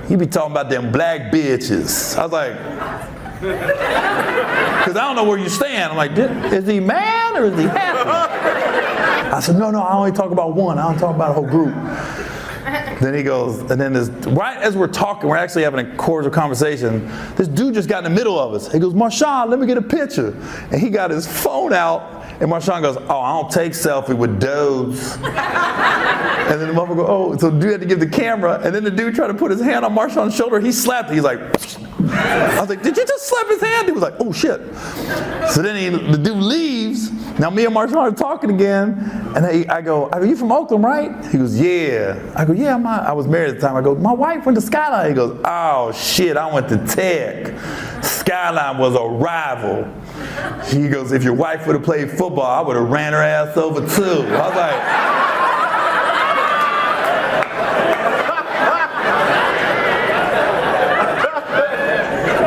you be talking about them black bitches. I was like, because I don't know where you stand. I'm like, is he mad or is he happy? I said, no, I only talk about one. I don't talk about a whole group. Then he goes, and then right as we're talking, we're actually having a cordial conversation, this dude just got in the middle of us. He goes, Marshawn, let me get a picture. And he got his phone out, and Marshawn goes, oh, I don't take selfie with dudes. And then the motherfucker goes, oh, so the dude had to give the camera, and then the dude tried to put his hand on Marshawn's shoulder. He slapped it. He's like, I was like, did you just slap his hand? He was like, oh shit. So then the dude leaves. Now me and Marshawn are talking again, and I go, are you from Oakland, right? He goes, yeah. I go, yeah, I was married at the time. I go, my wife went to Skyline. He goes, oh shit, I went to Tech. Skyline was a rival. He goes, if your wife would have played football, I would have ran her ass over too. I was like,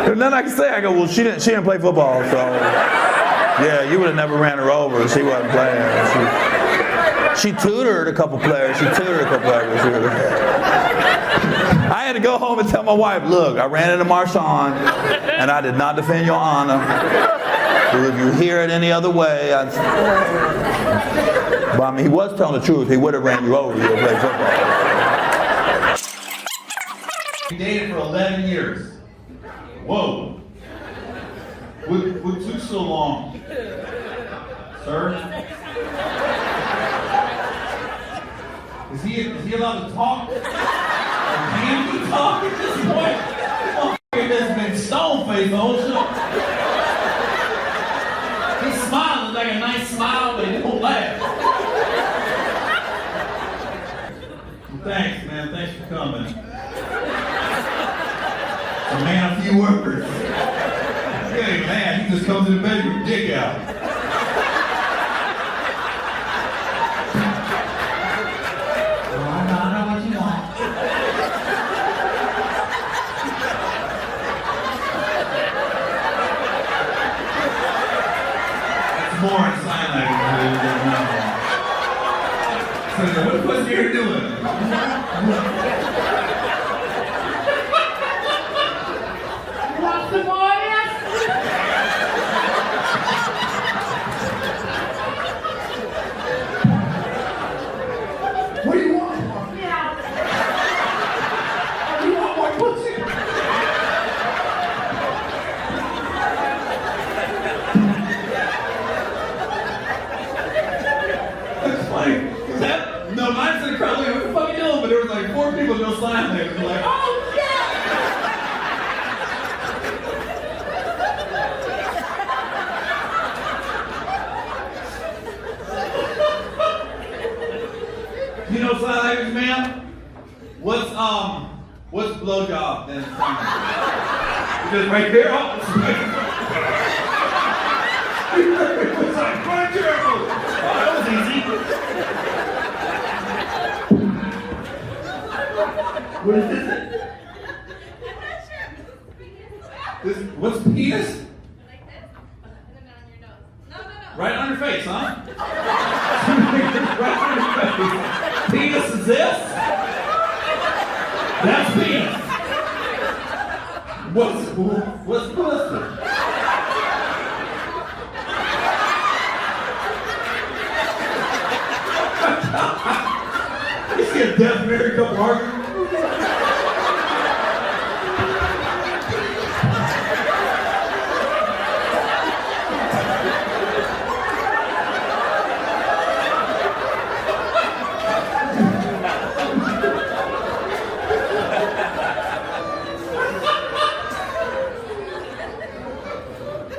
there's nothing I can say. I go, well, she didn't play football, so yeah, you would have never ran her over. She wasn't playing. She tutored a couple players. I had to go home and tell my wife, look, I ran into Marshawn, and I did not defend your honor. So if you hear it any other way, but I mean, he was telling the truth. He would have ran you over. You would have played football. We dated for 11 years. Whoa. What took so long? Sir? Is he allowed to talk? Or can he talk at this point? This motherfucker has been stone-faced the whole show. He's smiling like a nice smile, but he won't laugh. Thanks, man. Thanks for coming. A man of few words. He ain't mad. He just comes in the bed with his dick out. More in sign language. So said, what the fuck you here doing? You want some more of this? What do you want? Yeah. Oh, you want more pussy? That's funny. No, mine's in the crowd. Like, what the fuck are you doing? But there was like 4 people no sign there. They're like, oh shit! You know sign language, ma'am? What's blowjob then? Because right there, oh, it's like, quite careful. Oh, that was easy. What is this? This, what's penis? Like this, and then on your nose. No. Right on your face, huh? Right on your face. Penis is this? That's penis. What's pussy? You see a deaf married couple arguing?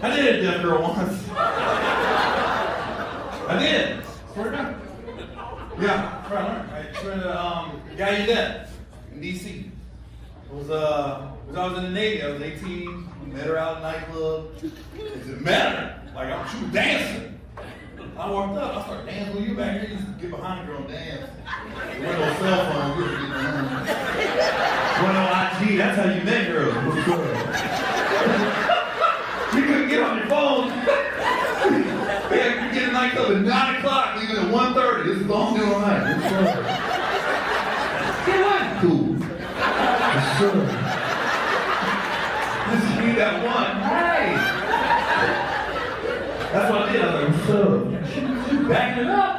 I did a deaf girl once. I did. Swear to God. Yeah, try to learn. I tried to, guy you did in DC. It was I was in the Navy. I was 18. We met her out at a nightclub. It just met her. Like she was dancing. I walked up. I started dancing with you back here. You just get behind the girl and dance. There was no cell phone. We were getting around. Went on IG. That's how you met girls. What's good? You couldn't get on your phone. You get a nightclub at 9 o'clock, leaving at 1:30. This is long day all night. Get what? Cool. Yes, sir. This is me that one. Hey. That's what I did. I was like, what's up? She's backing it up.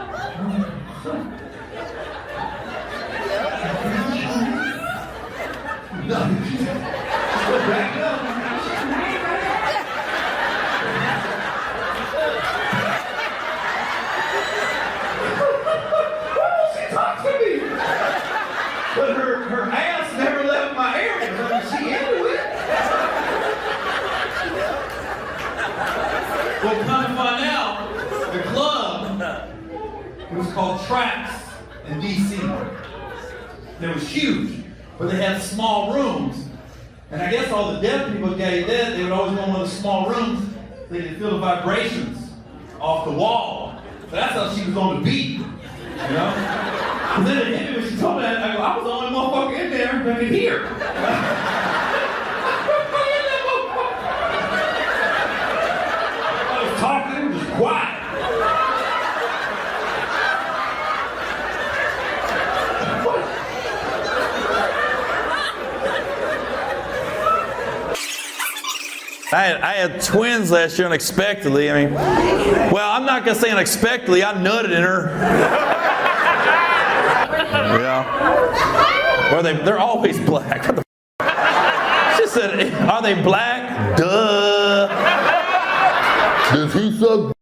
No, she's still backing up. But her ass never left my area. I mean, she into it. Well, come to find out, the club, it was called Traps in DC. It was huge, but they had small rooms. And I guess all the deaf people gave that, they would always go in one of the small rooms so they could feel the vibrations off the wall. So that's how she was on the beat, you know? And then when she told me that, I go, I was the only motherfucker in there that could hear. I was talking, it was just quiet. I had twins last year unexpectedly. I mean, well, I'm not going to say unexpectedly. I nutted in her. Yeah. Or they're always black. What the She said, are they black? Duh. Does he suck?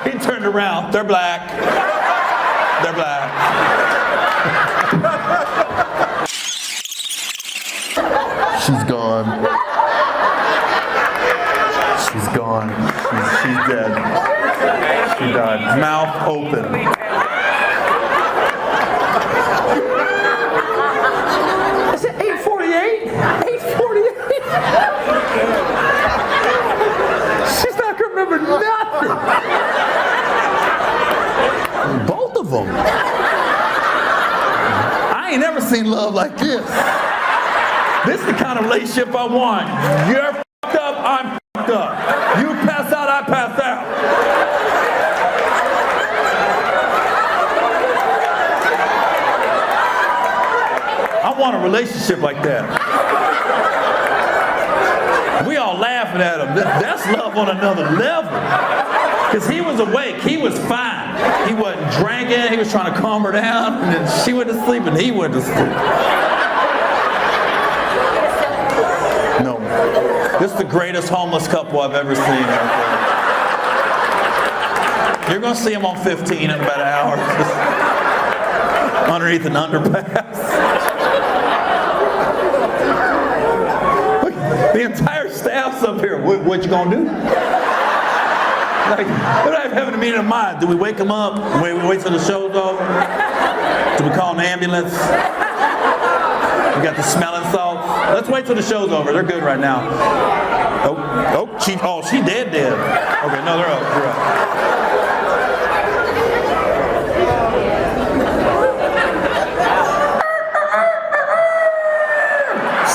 He turned around. They're black. They're black. She's gone. She's gone. She's dead. She died. Mouth open. Is it 8:48? 8:48? She's not going to remember nothing. Both of them. I ain't never seen love like this. This is the kind of relationship I want. You're fucked up, I'm fucked up. You pass out, I pass out. I want a relationship like that. We all laughing at him. That's love on another level. Because he was awake. He was fine. He wasn't drinking. He was trying to calm her down. And then she went to sleep and he went to sleep. No. This is the greatest homeless couple I've ever seen right there. You're going to see them on 15 in about an hour. Underneath an underpass. The entire staff's up here. What you gonna do? Like, we're not having a meeting of mind. Do we wake them up? We wait till the show's over? Do we call an ambulance? We got the smelling salts. Let's wait till the show's over. They're good right now. She dead. Okay, no, they're up.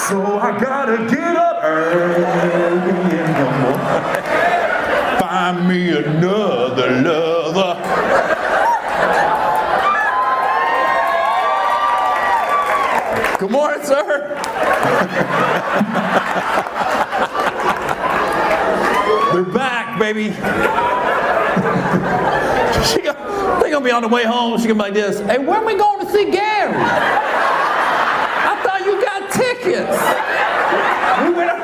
So I gotta get up early in the morning, find me another lover. Good morning, sir. They're back, baby. They're gonna be on the way home. She's gonna be like this. Hey, when are we going to see Gary? You got tickets. We went up.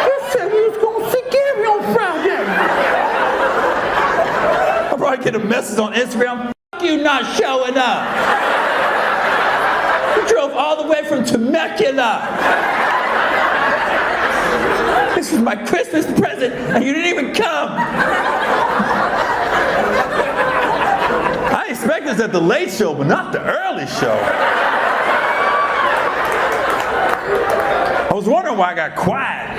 You said we was going to see Gary on Friday. I'll probably get a message on Instagram. Fuck you not showing up. You drove all the way from Temecula. This is my Christmas present and you didn't even come. I expect this at the late show, but not the early show. I was wondering why I got quiet.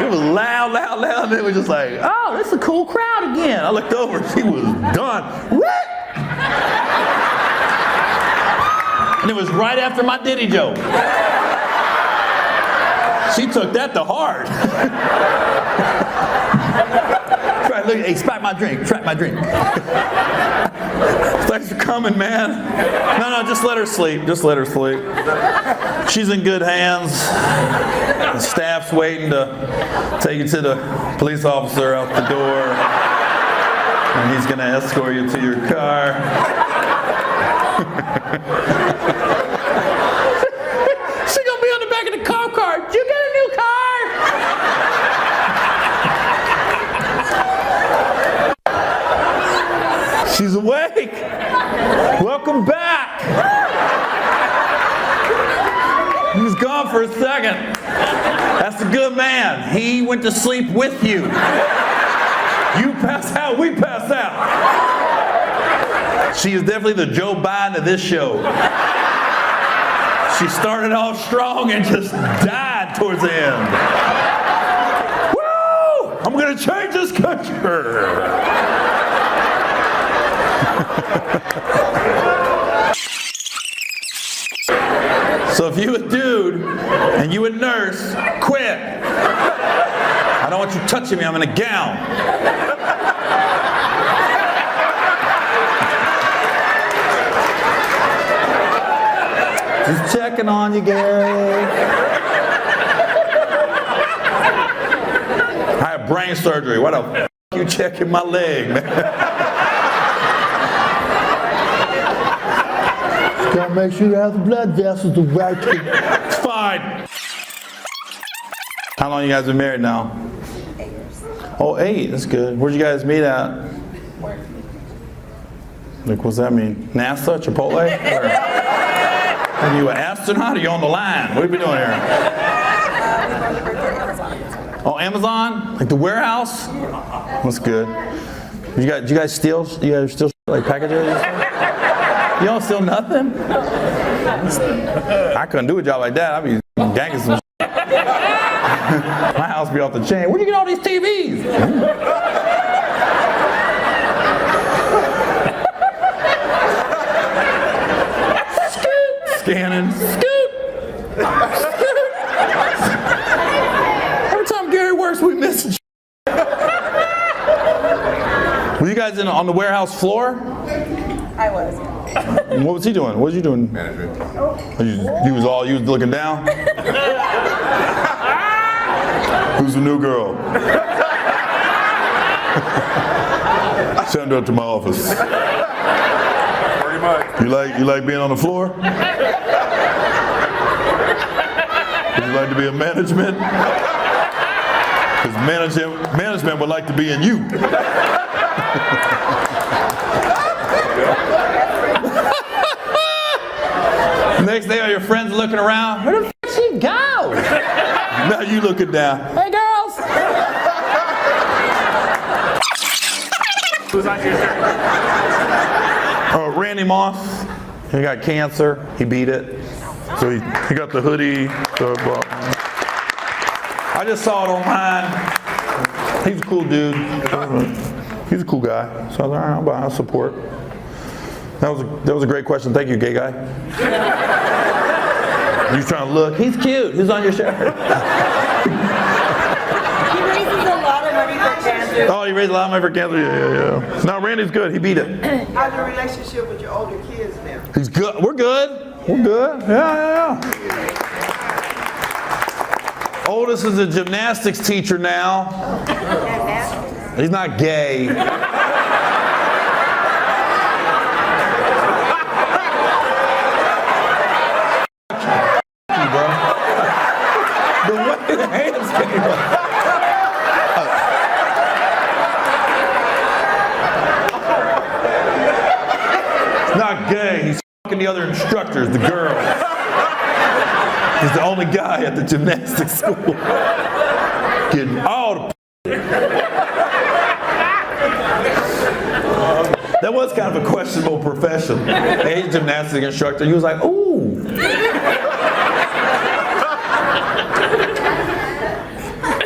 It was loud, and it was just like, oh, this is a cool crowd again. I looked over, she was done. What? And it was right after my Diddy joke. She took that to heart. Look, hey, spot my drink, trap my drink. Thanks for coming, man. No, just let her sleep. She's in good hands. The staff's waiting to take you to the police officer out the door. And he's going to escort you to your car. She's going to be on the back of the cop car. Did you get a new car? She's awake. Welcome back. He was gone for a second. That's a good man. He went to sleep with you. You pass out, we pass out. She is definitely the Joe Biden of this show. She started off strong and just died towards the end. Woo! I'm going to change this country. So if you a dude and you a nurse, quit. I don't want you touching me. I'm in a gown. Just checking on you, Gary. I have brain surgery. Why the f*** you checking my leg, man? Gotta make sure you have the blood vessels to right. It's fine. How long you guys been married now? 8 years. Oh, 8. That's good. Where'd you guys meet at? Work. Like, what's that mean? NASA? Chipotle? Are you an astronaut or you on the line? What are we doing here? Oh, Amazon? Like the warehouse? That's good. You guys still like packages? You don't steal nothing? I couldn't do a job like that. I'd be ganging some shit. My house be off the chain. Where'd you get all these TVs? Shannon. Scoot. Every time Gary works, we miss. Were you guys on the warehouse floor? I was. What was he doing? What was you doing? Management. You was looking down? Who's the new girl? Send her to my office. Pretty much. You like being on the floor? Would you like to be in management? Because management would like to be in you. Next day, all your friends are looking around. Where the f*** she go? Now you looking down. Hey, girls. Who's on your shirt? Randy Moss. He got cancer. He beat it. So he got the hoodie. I just saw it online. He's a cool dude. He's a cool guy. So I was like, all right, I'll support. That was a great question. Thank you, gay guy. He's trying to look. He's cute. Who's on your shirt? He raises a lot of money for cancer. Oh, he raised a lot of money for cancer. Yeah. No, Randy's good. He beat it. How's your relationship with your older kids now? He's good. We're good. We're good. Yeah. Oldest is a gymnastics teacher now. He's not gay. The way the hands came up. He's not gay. He's fucking the other instructors, the girls. He's the only guy at the gymnastics school. Getting all the That was kind of a questionable profession. Hey, gymnastics instructor. He was like, ooh.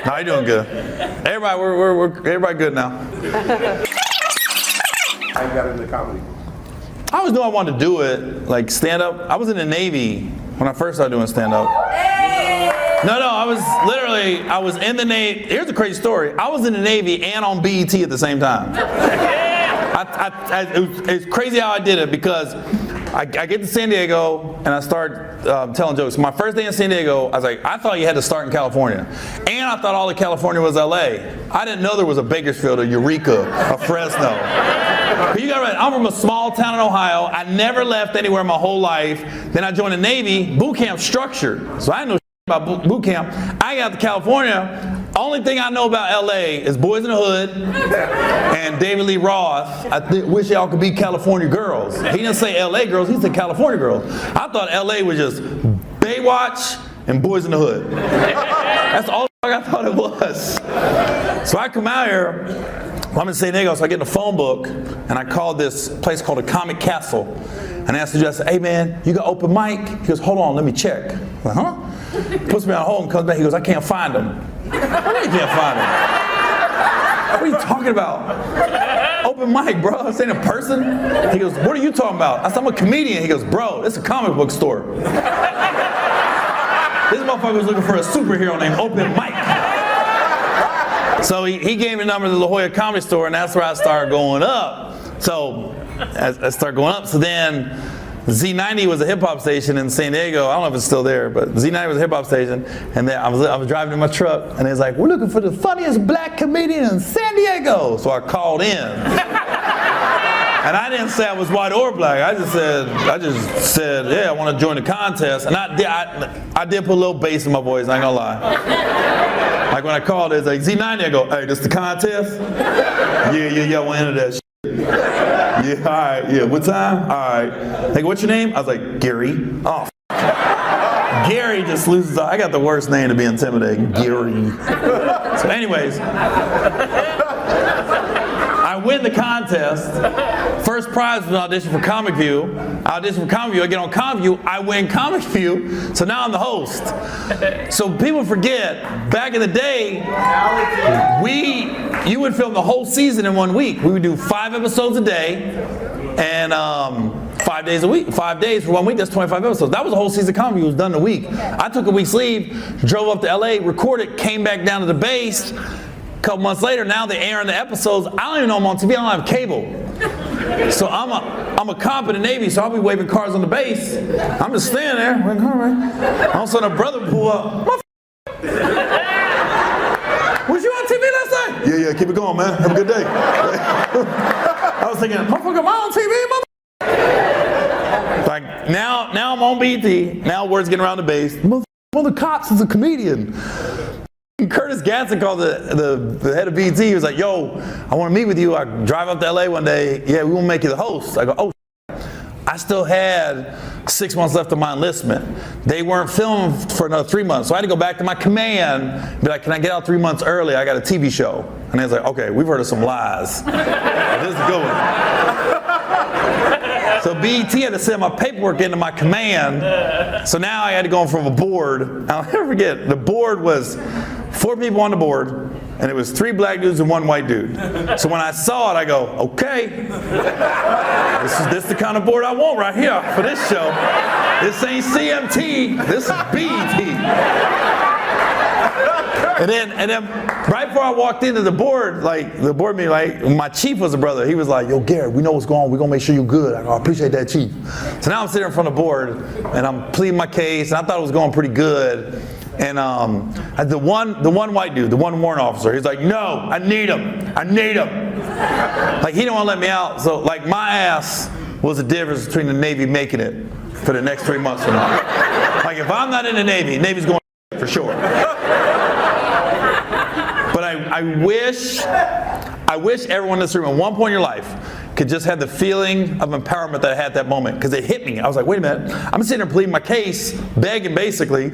How you doing? Good. Everybody, we're everybody good now. How you got into comedy? I always knew I wanted to do it, like stand up. I was in the Navy when I first started doing stand up. No, I was in the Navy. Here's a crazy story. I was in the Navy and on BET at the same time. It's crazy how I did it because I get to San Diego and I start telling jokes. My first day in San Diego, I was like, I thought you had to start in California. And I thought all of California was LA. I didn't know there was a Bakersfield, a Eureka, a Fresno. But you got right, I'm from a small town in Ohio. I never left anywhere my whole life. Then I joined the Navy, boot camp structured. So I didn't know about boot camp. I got to California. Only thing I know about LA is Boys in the Hood and David Lee Roth. I wish y'all could be California girls. He didn't say LA girls, he said California girls. I thought LA was just Baywatch and Boys in the Hood. That's all I thought it was. So I come out here, I'm in San Diego, so I get in a phone book and I called this place called a Comic Castle. And I asked the judge, I said, hey man, you got open mic? He goes, hold on, let me check. I'm like, huh? Puts me on hold and comes back, he goes, I can't find him. I know you can't find him. What are you talking about? Open mic, bro. This ain't a person. He goes, what are you talking about? I said, I'm a comedian. He goes, bro, this is a comic book store. This motherfucker was looking for a superhero named Open Mike. So he gave me the number to the La Jolla Comedy Store, and that's where I started going up. So I started going up. So then Z90 was a hip hop station in San Diego. I don't know if it's still there, but Z90 was a hip hop station. And then I was driving in my truck, and they was like, we're looking for the funniest black comedian in San Diego. So I called in. And I didn't say I was white or black. I just said, yeah, I want to join the contest. And I did put a little bass in my voice, I ain't gonna lie. Like when I called, it's like, Z90, I go, hey, this the contest? Yeah, I want to enter that shit. Yeah, all right, yeah, what time? All right. Like, what's your name? I was like, Gary. Oh, Gary just loses. I got the worst name to be intimidating, Gary. So anyways, I win the contest. First prize was an audition for Comic View. I audition for Comic View. I get on Comic View. I win Comic View. So now I'm the host. So people forget, back in the day, you would film the whole season in 1 week. We would do 5 episodes a day and 5 5 days a week, 5 days for 1 week, that's 25 episodes. That was a whole season of comedy. It was done in a week. I took a week's leave, drove up to LA, recorded, came back down to the base. A couple months later, now they're airing the episodes. I don't even know I'm on TV. I don't have cable. So I'm a cop in the Navy, so I'll be waving cars on the base. I'm just standing there. Like, all right. All of a sudden, a brother pull up. Was you on TV last night? Yeah, keep it going, man. Have a good day. I was thinking, motherfucker, am I on TV, motherfucker? Like, now I'm on BT. Now word's getting around the base. Mother Cops is a comedian. Curtis Ganson called the head of BT. He was like, yo, I want to meet with you. I drive up to LA one day. Yeah, we won't make you the host. I go, oh, I still had 6 months left of my enlistment. They weren't filming for another 3 months. So I had to go back to my command, be like, can I get out 3 months early? I got a TV show. And they was like, okay, we've heard of some lies. This is a good one. So BET had to send my paperwork into my command. So now I had to go from a board. I'll never forget, the board was 4 people on the board, and it was 3 black dudes and 1 white dude. So when I saw it, I go, okay, this is the kind of board I want right here for this show. This ain't CMT, this is BET. And then right before I walked into the board, like the board meeting, like my chief was a brother. He was like, yo, Gary, we know what's going on. We're gonna make sure you're good. I go, I appreciate that, chief. So now I'm sitting in front of the board and I'm pleading my case, and I thought it was going pretty good. And the one white dude, the one warrant officer, he's like, no, I need him. Like he didn't want to let me out. So like my ass was the difference between the Navy making it for the next 3 months or not. Like if I'm not in the Navy's going for sure. But I wish everyone in this room at one point in your life could just have the feeling of empowerment that I had at that moment, because it hit me. I was like, wait a minute, I'm sitting there pleading my case, begging basically.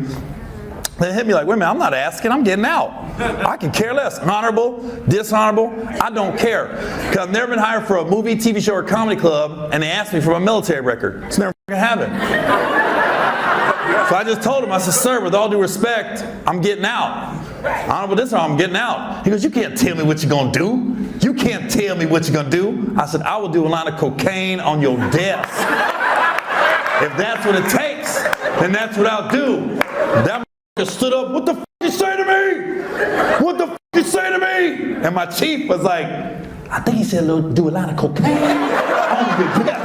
Then it hit me like, wait a minute, I'm not asking, I'm getting out. I can care less. Honorable, dishonorable, I don't care. Because I've never been hired for a movie, TV show, or comedy club, and they asked me for my military record. It's never gonna happen. So I just told him, I said, sir, with all due respect, I'm getting out. Honorable, dishonorable, I'm getting out. He goes, you can't tell me what you're gonna do. You can't tell me what you're gonna do. I said, I will do a line of cocaine on your desk. If that's what it takes, then that's what I'll do. That stood up, what the f*** you say to me? What the f*** you say to me? And my chief was like, I think he said do a line of cocaine on your desk.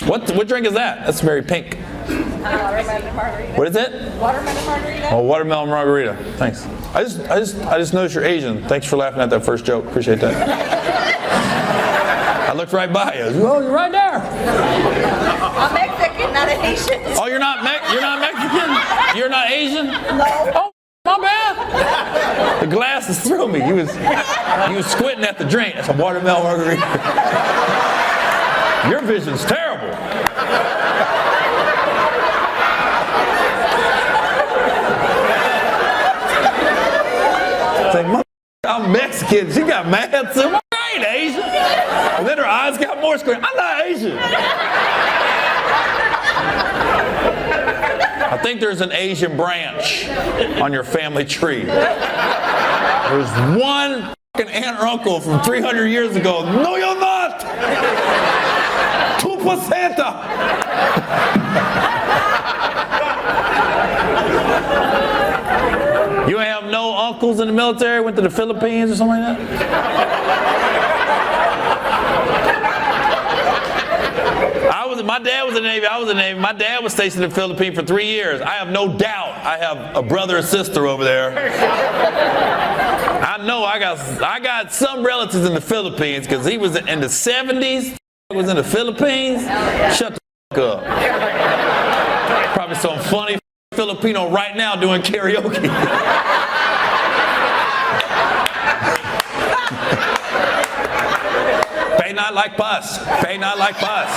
What drink is that? That's very pink. Watermelon margarita. What is it? Watermelon margarita. Oh, watermelon margarita. Thanks. I just noticed you're Asian. Thanks for laughing at that first joke. Appreciate that. I looked right by you. Oh, you're right there. I'm Mexican, not an Asian. Oh, you're not Mexican? You're not Asian? No. Oh, my bad. The glasses threw me. He was squinting at the drink. That's a watermelon margarita. Your vision's terrible. It's like, I'm Mexican. She got mad too. I ain't Asian. And then her eyes got more squint. I'm not Asian. I think there's an Asian branch on your family tree. There's one fucking aunt or uncle from 300 years ago. No, you're not. 2%. You ain't have no uncles in the military, went to the Philippines or something like that? My dad was in the Navy, I was in the Navy. My dad was stationed in the Philippines for 3 years. I have no doubt I have a brother or sister over there. I know I got some relatives in the Philippines, because he was in the 70s, was in the Philippines. Shut the f*** up. Probably some funny Filipino right now doing karaoke. Pay not like pus. Pay not like pus.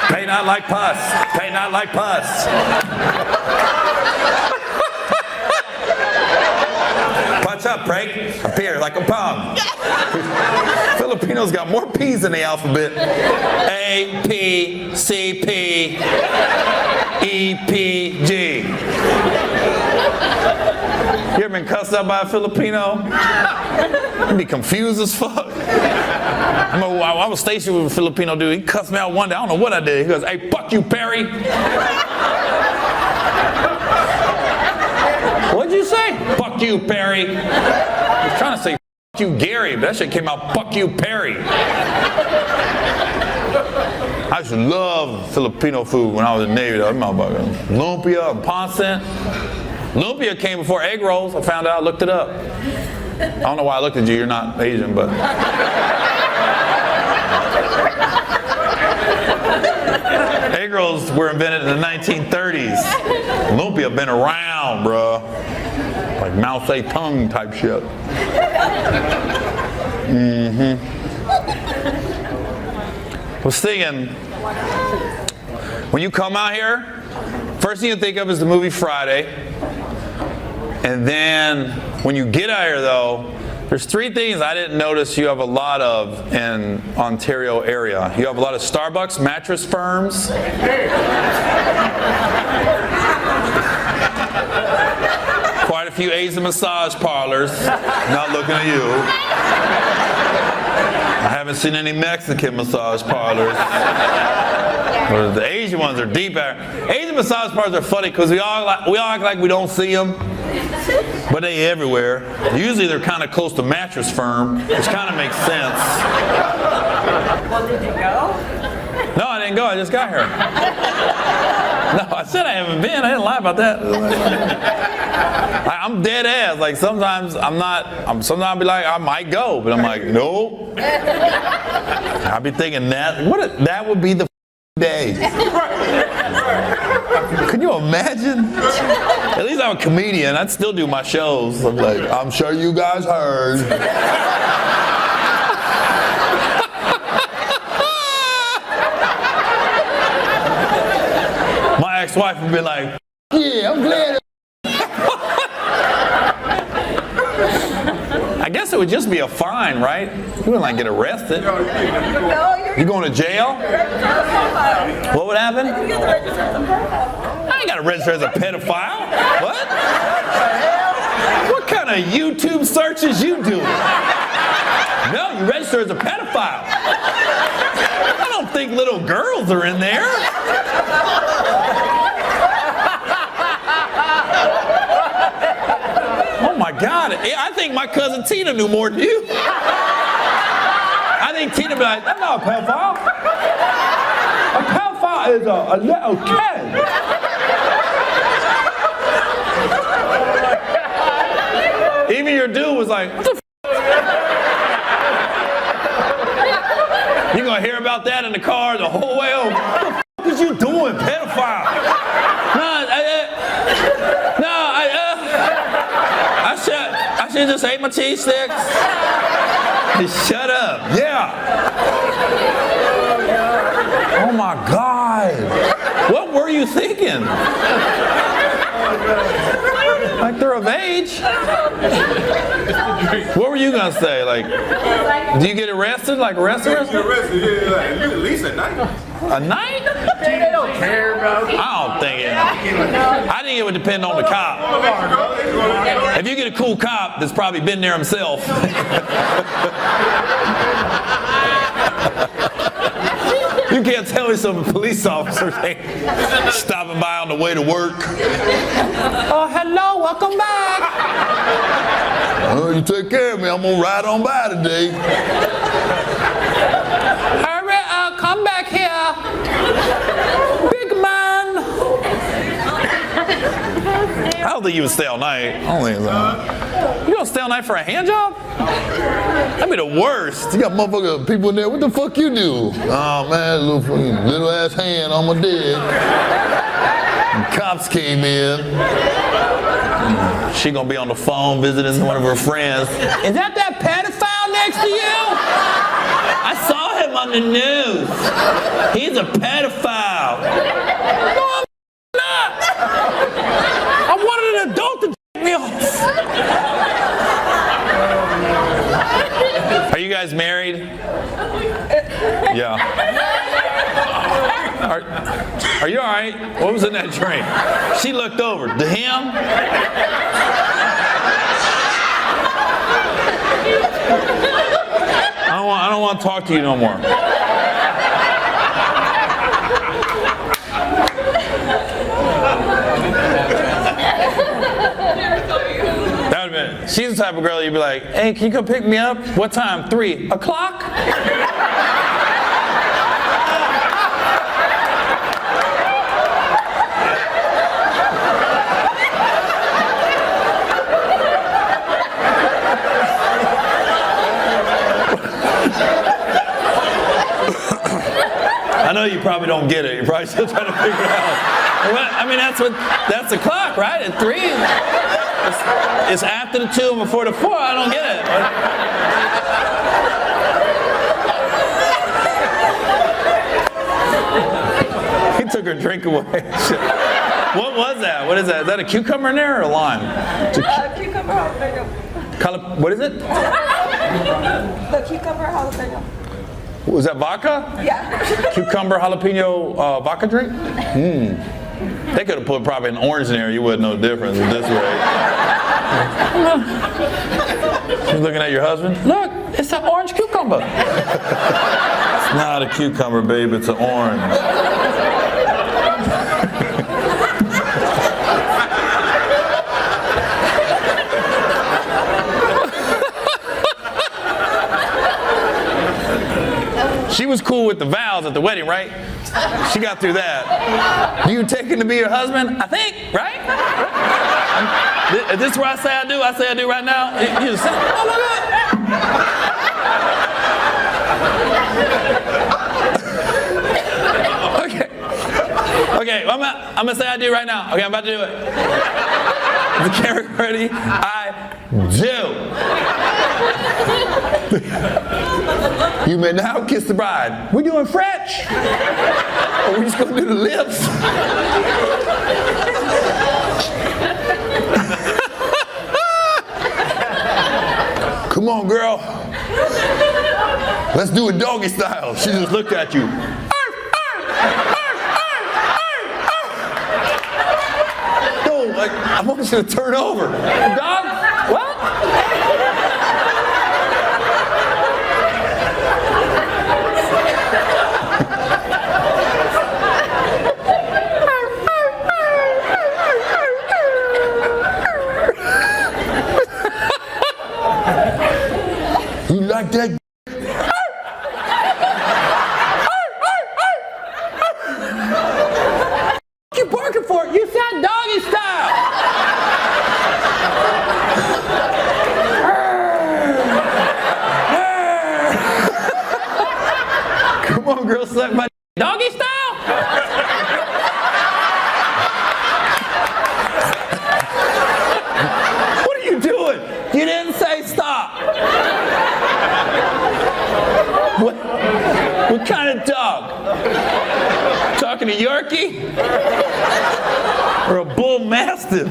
Pay not like pus. Pay not like pus. Punch up, break. Appear like a palm. Filipinos got more P's in the alphabet. A, P, C, P, E, P, G. You ever been cussed out by a Filipino? You'd be confused as fuck. I was stationed with a Filipino dude. He cussed me out one day. I don't know what I did. He goes, "Hey, fuck you, Perry." What'd you say? "Fuck you, Perry." I was trying to say, "Fuck you, Gary," but that shit came out, "Fuck you, Perry." I used to love Filipino food when I was in the Navy, though. Lumpia and pancit. Lumpia came before egg rolls. I found out, I looked it up. I don't know why I looked at you. You're not Asian, but. Egg rolls were invented in the 1930s. Lumpia been around, bro. Like Mao Zedong type shit. I was thinking, when you come out here, first thing you think of is the movie Friday. And then when you get out here, though, there's three things I didn't notice you have a lot of in Ontario area. You have a lot of Starbucks mattress firms. Quite a few Asian massage parlors. Not looking at you. I haven't seen any Mexican massage parlors. But the Asian ones are deep. Asian massage parlors are funny because we all act like we don't see them. But they everywhere. Usually they're kind of close to Mattress Firm, which kind of makes sense. Well, did you go? No, I didn't go. I just got here. No, I said I haven't been. I didn't lie about that. I'm dead ass. Like sometimes I'm not. Sometimes I'll be like I might go, but I'm like nope. I'll be thinking that would be the day. Can you imagine? At least I'm a comedian. I'd still do my shows. I'm like, I'm sure you guys heard. My ex-wife would be like, yeah, I'm glad. I guess it would just be a fine, right? You wouldn't like get arrested. No, You going to jail? What would happen? I ain't got to register as a pedophile. What? What kind of YouTube searches you doing? No, you register as a pedophile. I don't think little girls are in there. Oh my God, I think my cousin Tina knew more than you. I think Tina would be like, "That's not a pedophile. A pedophile is a little kid." Even your dude was like, "What the f?" You're going to hear about that in the car the whole way home. What the f is you doing, pedophile? I should just ate my cheese sticks. Shut up. Yeah. Oh my God. What were you thinking? Like they're of age. What were you gonna say? Like, do you get arrested? Like arrested? At least at night. A night? They don't care, bro. I don't think it. I think it would depend on the cop. If you get a cool cop that's probably been there himself. You can't tell me some police officers ain't stopping by on the way to work. Oh, hello, welcome back. Oh, you take care of me. I'm gonna ride on by today. Hurry up, come back here. Big man. I don't think you would stay all night. I don't think so. You gonna stay all night for a hand job? That'd be the worst. You got motherfucker people in there. What the fuck you do? Oh man, little ass hand on my dick. And cops came in. She gonna be on the phone visiting one of her friends. Is that pedophile next to you? I saw him on the news. He's a pedophile. No, I'm not. I wanted an adult to take me off. Are you guys married? Yeah. Are you all right? What was in that drink? She looked over. To him? I don't don't want to talk to you no more. That would have been. She's the type of girl you'd be like, "Hey, can you come pick me up? What time? 3 o'clock?" I know you probably don't get it. You're probably still trying to figure it out. I mean, that's the clock, right? At 3, it's after the 2 and before the 4. I don't get it. He took her drink away. What was that? What is that? Is that a cucumber in there or a lime? Cucumber jalapeno. What is it? The cucumber jalapeno. Was that vodka? Yeah. Cucumber jalapeno vodka drink? They could have put probably an orange in there. You wouldn't know the difference at this rate. She's looking at your husband. Look, it's an orange cucumber. It's not a cucumber, babe. It's an orange. She was cool with the vows at the wedding, right? She got through that. You take him to be your husband? I think, right? Is this where I say I do? I say I do right now? You just say, oh my God. Okay, I'm gonna say I do right now. Okay, I'm about to do it. Is the camera ready? I do. You may now kiss the bride. We doing French? Or we just gonna do the lips? Come on, girl. Let's do a doggy style. She just looked at you. No, like, I want you to turn over. Dog? What? You like that? What you barking for? You said doggy style. Come on, girl, suck my doggy style. What are you doing? You didn't say stop. What kind of dog? Talking to Yorkie? Or a bull mastiff?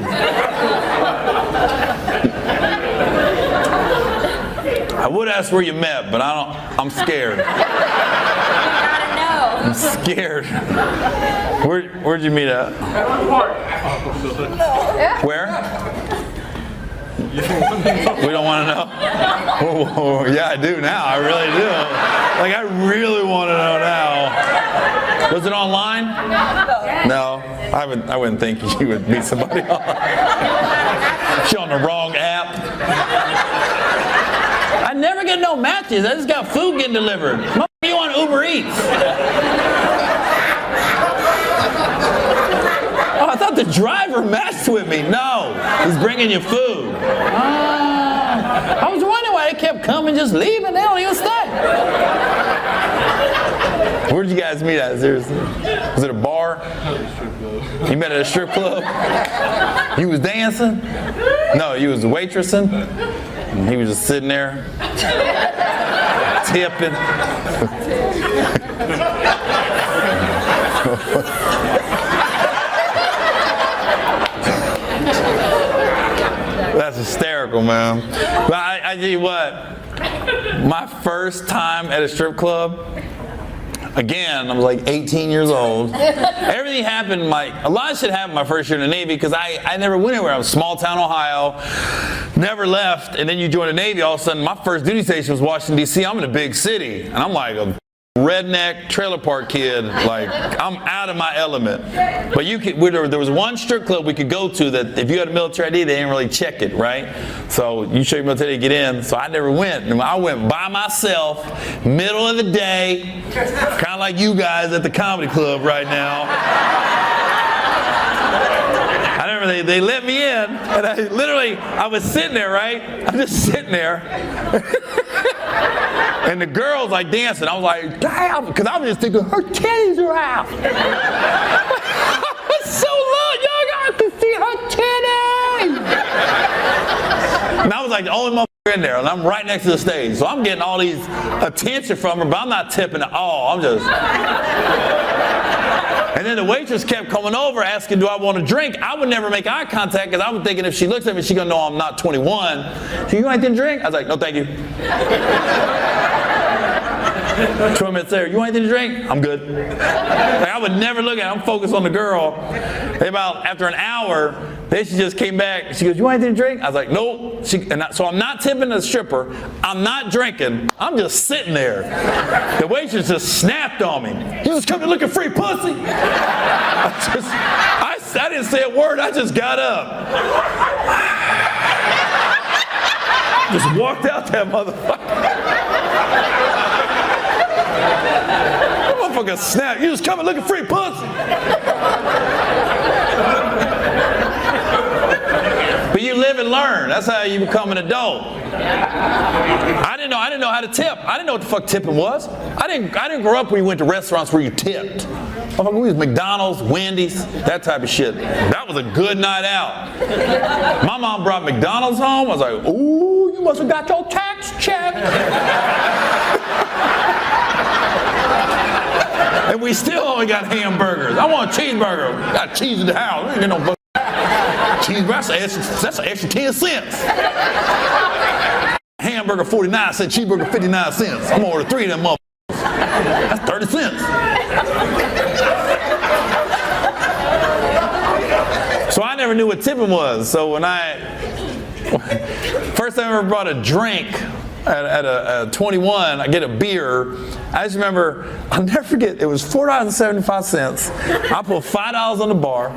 I would ask where you met, but I'm scared. I'm scared. Where'd you meet at? Where? We don't want to know? Oh, yeah, I do now. I really do. Like, I really want to know now. Was it online? No. I wouldn't think you would meet somebody online. She's on the wrong app. I never get no matches. I just got food getting delivered. You on Uber Eats? Oh, I thought the driver matched with me. No, he's bringing you food. I was wondering why they kept coming, just leaving. They don't even stay. Where'd you guys meet at? Seriously? Was it a bar? You met at a strip club? You was dancing? No, you was waitressing? And he was just sitting there, tipping. That's hysterical, man. But I tell you what, my first time at a strip club, again, I was like 18 years old. Everything happened, a lot of shit happened my first year in the Navy because I never went anywhere. I was small town Ohio, never left, and then you join the Navy, all of a sudden my first duty station was Washington, D.C. I'm in a big city, and I'm like a redneck trailer park kid, like I'm out of my element. But there was one strip club we could go to that if you had a military ID, they didn't really check it, right? So you show your military ID to get in. So I never went. And I went by myself, middle of the day, kind of like you guys at the comedy club right now. I remember they let me in, and I was sitting there, right? I'm just sitting there. And the girls like dancing. I was like, damn, because I was just thinking, her titties are out. It's so low, y'all can see her titties. And I was like the only motherfucker in there, and I'm right next to the stage. So I'm getting all these attention from her, but I'm not tipping at all. I'm just... And then the waitress kept coming over asking, do I want a drink? I would never make eye contact because I was thinking if she looks at me, she's going to know I'm not 21. So you want anything to drink? I was like, no, thank you. 20 minutes later, you want anything to drink? I'm good. Like, I would never look at her. I'm focused on the girl. After an hour, then she just came back. She goes, you want anything to drink? I was like, nope. So I'm not tipping the stripper. I'm not drinking. I'm just sitting there. The waitress just snapped on me. You just come to looking free pussy. I didn't say a word. I just got up. Just walked out that motherfucker. That motherfucker snapped. You just come and looking free pussy. But you live and learn. That's how you become an adult. I didn't know how to tip. I didn't know what the fuck tipping was. I didn't grow up when you went to restaurants where you tipped. We was McDonald's, Wendy's, that type of shit. That was a good night out. My mom brought McDonald's home. I was like, ooh, you must have got your tax check. And we still only got hamburgers. I want a cheeseburger. Got cheese in the house. I ain't get no cheeseburger. That's an extra 10 cents. Hamburger 49 cents, cheeseburger 59 cents. I'm gonna order 3 of them motherfuckers. That's 30 cents. So I never knew what tipping was. So when first time I ever brought a drink at 21, I get a beer. I just remember, I'll never forget, it was $4.75. I put $5 on the bar.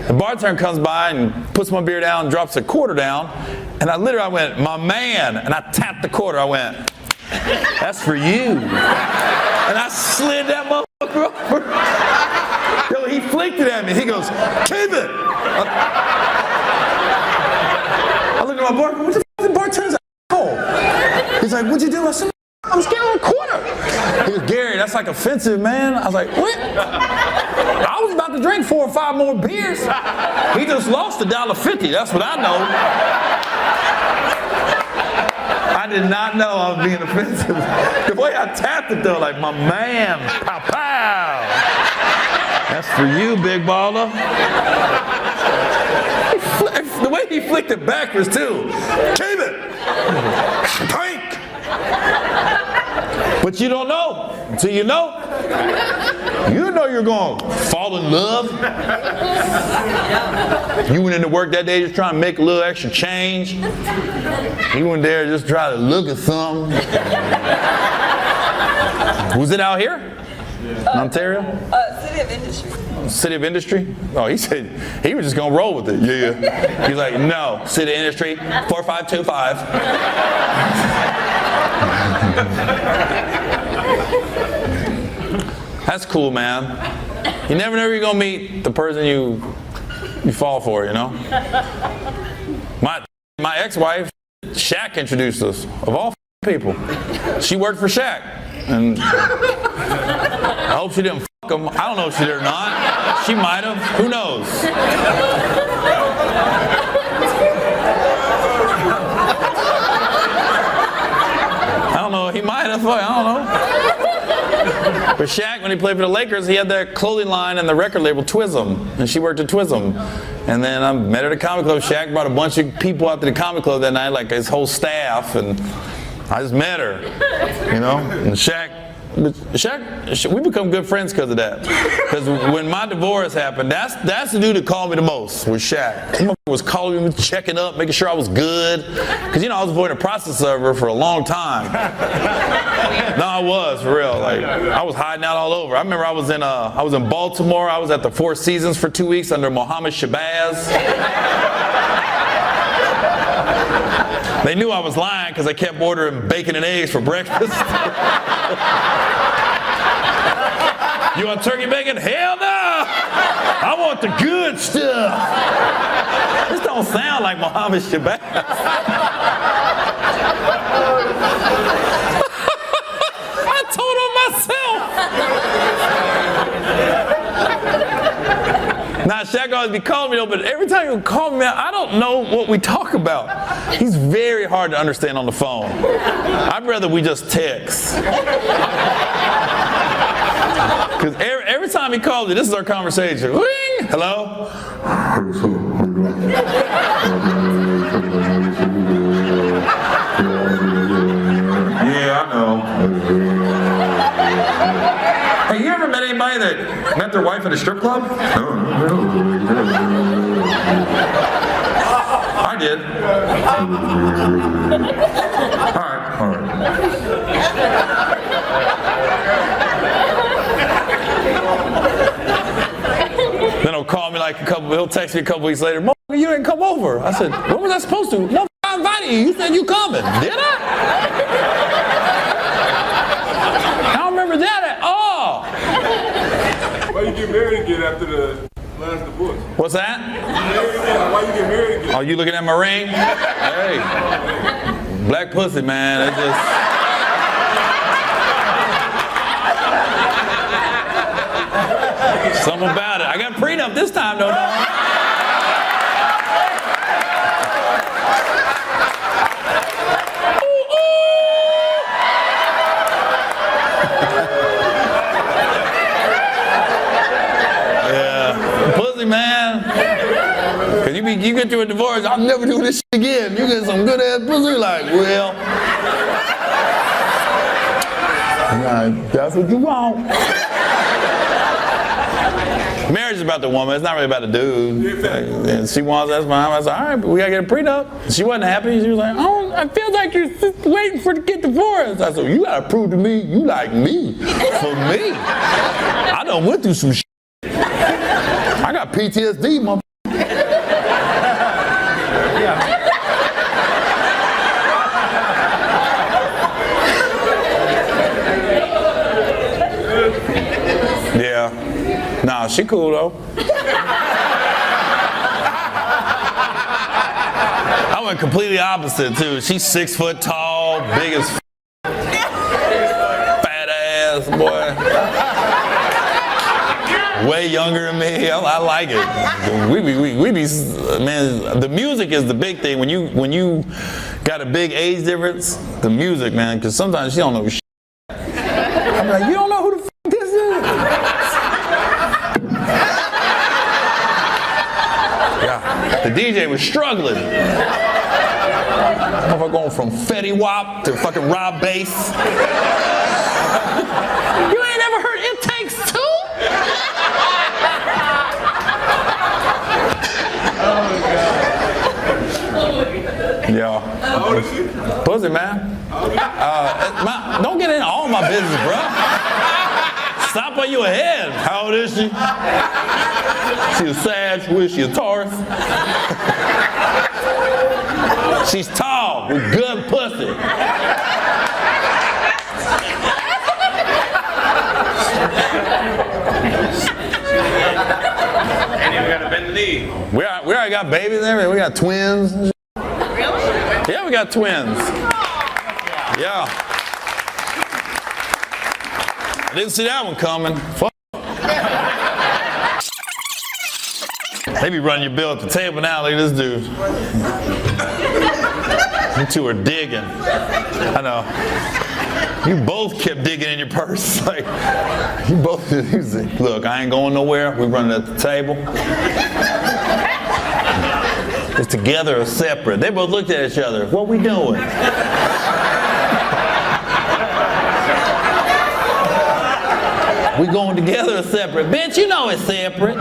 The bartender comes by and puts my beer down, drops a quarter down, and I went, my man, and I tapped the quarter. I went, that's for you. And I slid that motherfucker over. Yo, he flicked it at me. He goes, keep it. I looked at my bartender, what the fuck, the bartender's asshole. He's like, what'd you do? I said, I was getting a quarter. He goes, Gary, that's like offensive, man. I was like, what? I was about to drink 4 or 5 more beers. He just lost $1.50. That's what I know. I did not know I was being offensive. The way I tapped it though, like, my man, pow pow. That's for you, big baller. The way he flicked it backwards too. Keep it. Pink. But you don't know until you know. You know you're going to fall in love. You went into work that day just trying to make a little extra change. You went there just trying to look at something. Was it out here? In Ontario? City of Industry. City of Industry? Oh, he said he was just going to roll with it. Yeah. He's like, no, City of Industry, 4525. That's cool, man. You never know where you're going to meet the person you fall for, you know? My ex-wife, Shaq, introduced us, of all people. She worked for Shaq. And I hope she didn't fuck him. I don't know if she did or not. She might have. Who knows? I don't know. He might have. I don't know. But Shaq, when he played for the Lakers, he had that clothing line and the record label Twism. And she worked at Twism. And then I met her at the comedy club. Shaq brought a bunch of people out to the comedy club that night, like his whole staff. And I just met her, you know. And Shaq But Shaq, we become good friends because of that. Because when my divorce happened, that's the dude that called me the most, was Shaq. He was calling me, checking up, making sure I was good. Because, I was avoiding a process server for a long time. No, I was, for real. Like, I was hiding out all over. I remember I was in Baltimore. I was at the Four Seasons for 2 weeks under Mohammed Shabazz. They knew I was lying because I kept ordering bacon and eggs for breakfast. You want turkey bacon? Hell no! I want the good stuff. This don't sound like Mohammed Shabazz. I told him myself. Now, Shaq always be calling me though, but every time he would call me, I don't know what we talk about. He's very hard to understand on the phone. I'd rather we just text. Because every time he calls me, this is our conversation. Ring! Hello? Yeah, I know. Hey, you ever met anybody that met their wife at a strip club? I did. All right. Then he'll call me he'll text me a couple weeks later, "Motherfucker, you didn't come over." I said, "When was I supposed to?" "No, I invited you. You said you coming." "Did I?" I don't remember that at all. Why you get married again after the last divorce? What's that? Why you get married again? Oh, you looking at my ring? Hey, black pussy, man. It's just. Something about it. I got a prenup this time, though. Yeah, pussy, man. Cause you get you a divorce, I'll never do this shit again. You get some good ass pussy, like, well, that's what you want. Marriage is about the woman. It's not really about the dude. And she wants, that's fine. I said, all right, but we gotta get a prenup. She wasn't happy. She was like, "Oh, I feel like you're just waiting for to get divorced." I said, "You gotta prove to me you like me. For me, I done went through some shit. I got PTSD, motherfucker." Yeah. Nah, she cool though. I went completely opposite too. She's 6 foot tall, big as fat ass boy. Way younger than me. I like it. We be man. The music is the big thing. When you got a big age difference, the music, man. Because sometimes she don't know shit. I'm like, you don't know who the f this is. The DJ was struggling. Motherfucker going from Fetty Wap to fucking Rob Bass. You ain't never heard It Takes Two? Yeah. How old is she? Pussy, man. Don't get into all my business, bro. Stop while you ahead. How old is she? She a Sag. Who is she? A Taurus? She's tall with good pussy. And you gotta bend the knee. We already got babies and everything. We got twins. Really? Yeah, we got twins. Yeah. I didn't see that one coming. Fuck. They be running your bill at the table now. Look at this dude. You two are digging. I know. You both kept digging in your purse. Like, you both, look, I ain't going nowhere. We running at the table. It's together or separate. They both looked at each other. What we doing? We going together or separate? Bitch, you know it's separate.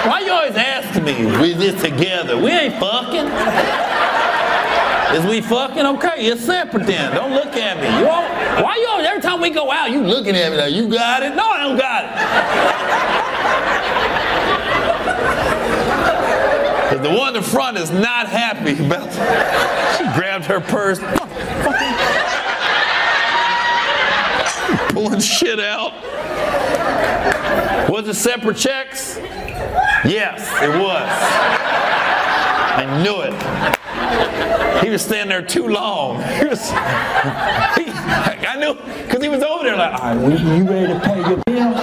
Why you always asking me? We just together. We ain't fucking. Is we fucking? Okay, it's separate then. Don't look at me. Why you always, every time we go out, you looking at me like, you got it? No, I don't got it. Because the one in front is not happy about it. She grabbed her purse. Pulling shit out. Was it separate checks? Yes, it was. I knew it. He was standing there too long. I knew, because he was over there like, all right, you ready to pay your bill?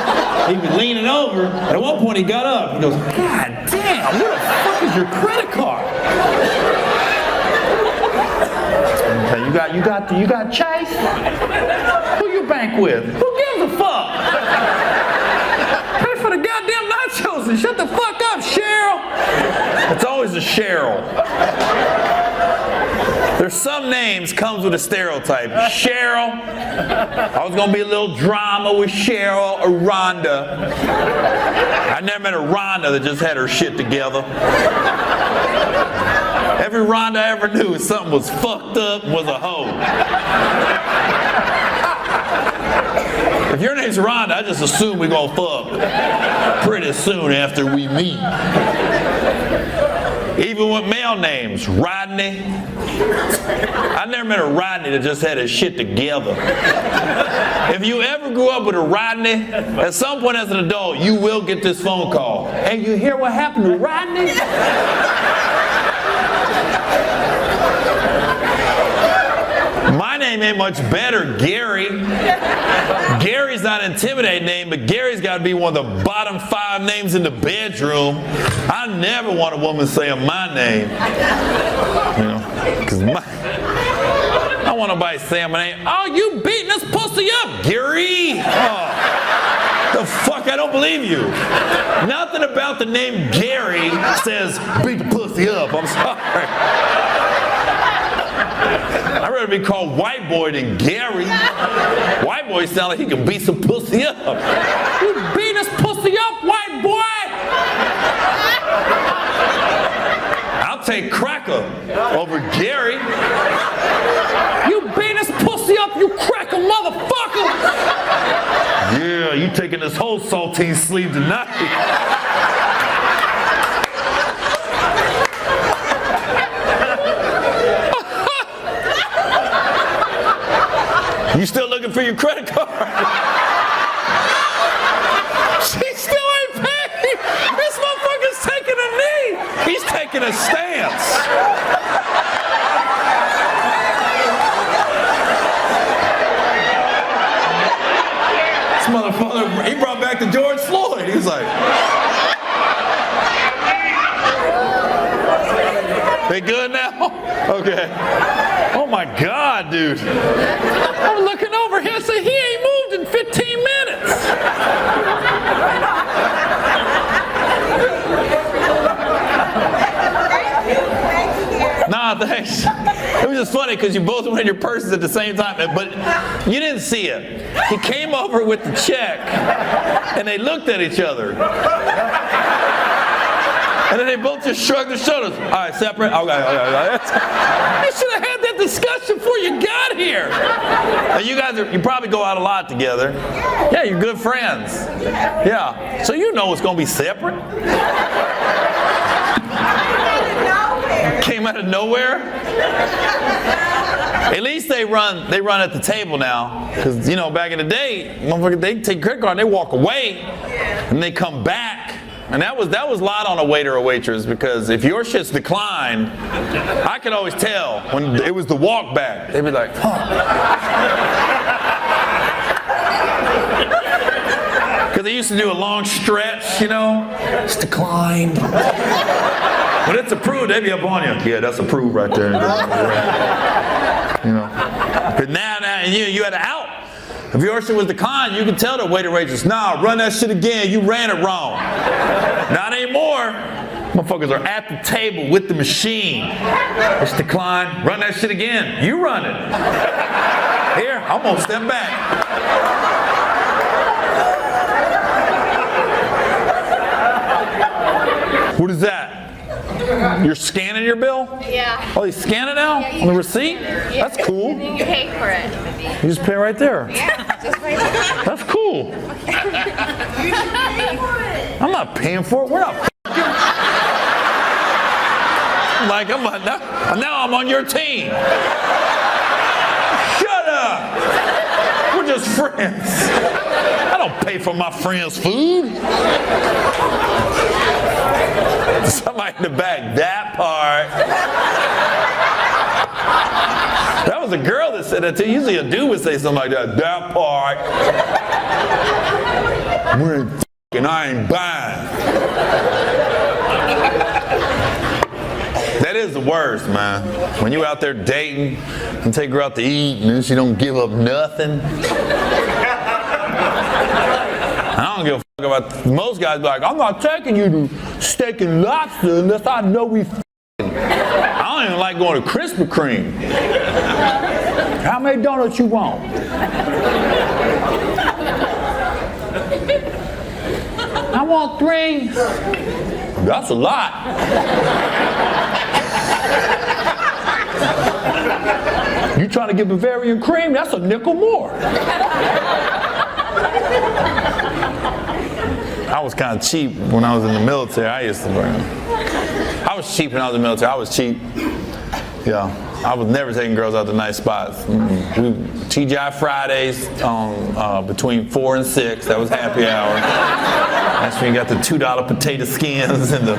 He was leaning over. At one point he got up. He goes, God damn, where the fuck is your credit card? Okay, you got Chase? Who you bank with? Who gives a fuck? Pay for the goddamn nachos and shut the fuck up, Cheryl. It's always a Cheryl. There's some names comes with a stereotype. Cheryl. I was gonna be a little drama with Cheryl or Rhonda. I never met a Rhonda that just had her shit together. Every Rhonda I ever knew, something was fucked up, was a hoe. If your name's Rhonda, I just assume we're gonna fuck pretty soon after we meet. Even with male names, Rodney. I never met a Rodney that just had his shit together. If you ever grew up with a Rodney, at some point as an adult, you will get this phone call. Hey, you hear what happened to Rodney? My name ain't much better, Gary. Gary's not an intimidating name, but Gary's got to be one of the bottom 5 names in the bedroom. I never want a woman saying my name. You know, because I don't want nobody saying my name. Oh, you beating this pussy up, Gary. Oh, the fuck, I don't believe you. Nothing about the name Gary says beat the pussy up. I'm sorry. I'd rather be called White Boy than Gary. White Boy sounds like he can beat some pussy up. You beat this pussy up, White Boy! I'll take Cracker over Gary. You beat this pussy up, you cracker motherfucker! Yeah, you taking this whole saltine sleeve tonight. You still looking for your credit card? She still ain't paid. This motherfucker's taking a knee. He's taking a stance. This motherfucker, he brought back to George Floyd. He was like, they good now? Okay. Oh my God, dude. I'm looking over here and say he ain't moved in 15 minutes. Nah, thanks. It was just funny because you both went in your purses at the same time, but you didn't see it. He came over with the check and they looked at each other. And then they both just shrugged their shoulders. All right, separate. Okay. You should have had that discussion before you got here. Now you guys you probably go out a lot together. Yeah, you're good friends. Yeah. So you know it's gonna be separate. Came out of nowhere. At least they run at the table now. Because you know, back in the day, motherfuckers, they take credit card and they walk away and they come back. And that was a lot on a waiter or waitress, because if your shit's declined, I could always tell when it was the walk back. They'd be like, huh. Because they used to do a long stretch, you know. It's declined. When it's approved, they'd be up on you. Yeah, that's approved right there. You know. But now you had an out. If your shit was declined, you could tell the waiter waitress, nah, run that shit again, you ran it wrong. Not anymore. Motherfuckers are at the table with the machine. It's declined, run that shit again. You run it. Here, I'm gonna step back. What is that? You're scanning your bill? Yeah. Oh, you scan it now? On the receipt? That's cool. And then you pay for it. You just pay right there. Yeah, just right there. That's cool. I'm not paying for it. We're not like, now I'm on your team. Shut up. We're just friends. I don't pay for my friends' food. Somebody in the back, that part. That was a girl that said that too. Usually a dude would say something like that. That part. We ain't f***ing, I ain't buying. That is the worst, man. When you out there dating and take her out to eat and then she don't give up nothing. I don't give a fuck about, most guys be like, I'm not taking you to steak and lobster unless I know we f***ing. I don't even like going to Krispy Kreme. How many donuts you want? I want 3. That's a lot. You trying to get Bavarian cream? That's a nickel more. I was kind of cheap when I was in the military. I was cheap when I was in the military. I was cheap. Yeah. I was never taking girls out to nice spots. TGI Fridays between 4 and 6. That was happy hour. That's when you got the $2 potato skins and the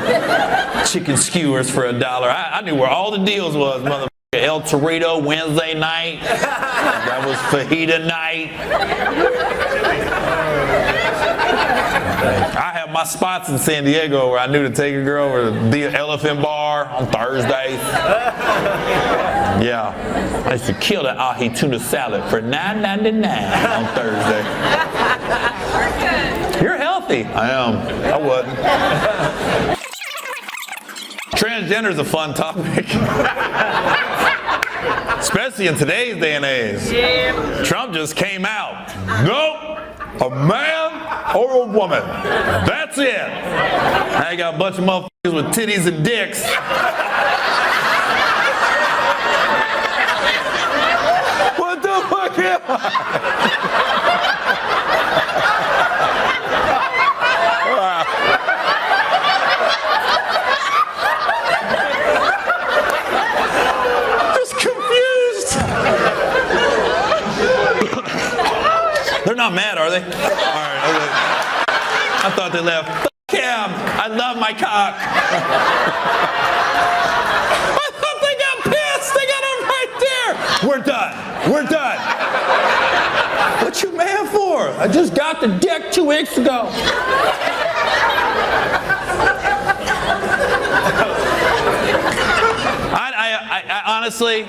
chicken skewers for $1. I knew where all the deals was, motherfucker. El Torito Wednesday night. That was fajita night. I have my spots in San Diego where I knew to take a girl or the Elephant Bar on Thursdays. Yeah. I used to kill that ahi tuna salad for $9.99 on Thursday. You're healthy. I am. I wasn't. Transgender is a fun topic. Especially in today's day and age. Yeah. Trump just came out. Nope. A man or a woman. That's it. Now you got a bunch of motherfuckers with titties and dicks. What the fuck am I? They're not mad, are they? All right, okay. I thought they left. Fuck him. I love my cock. I thought they got pissed. They got him right there. We're done. We're done. What you mad for? I just got the dick 2 weeks ago. I honestly,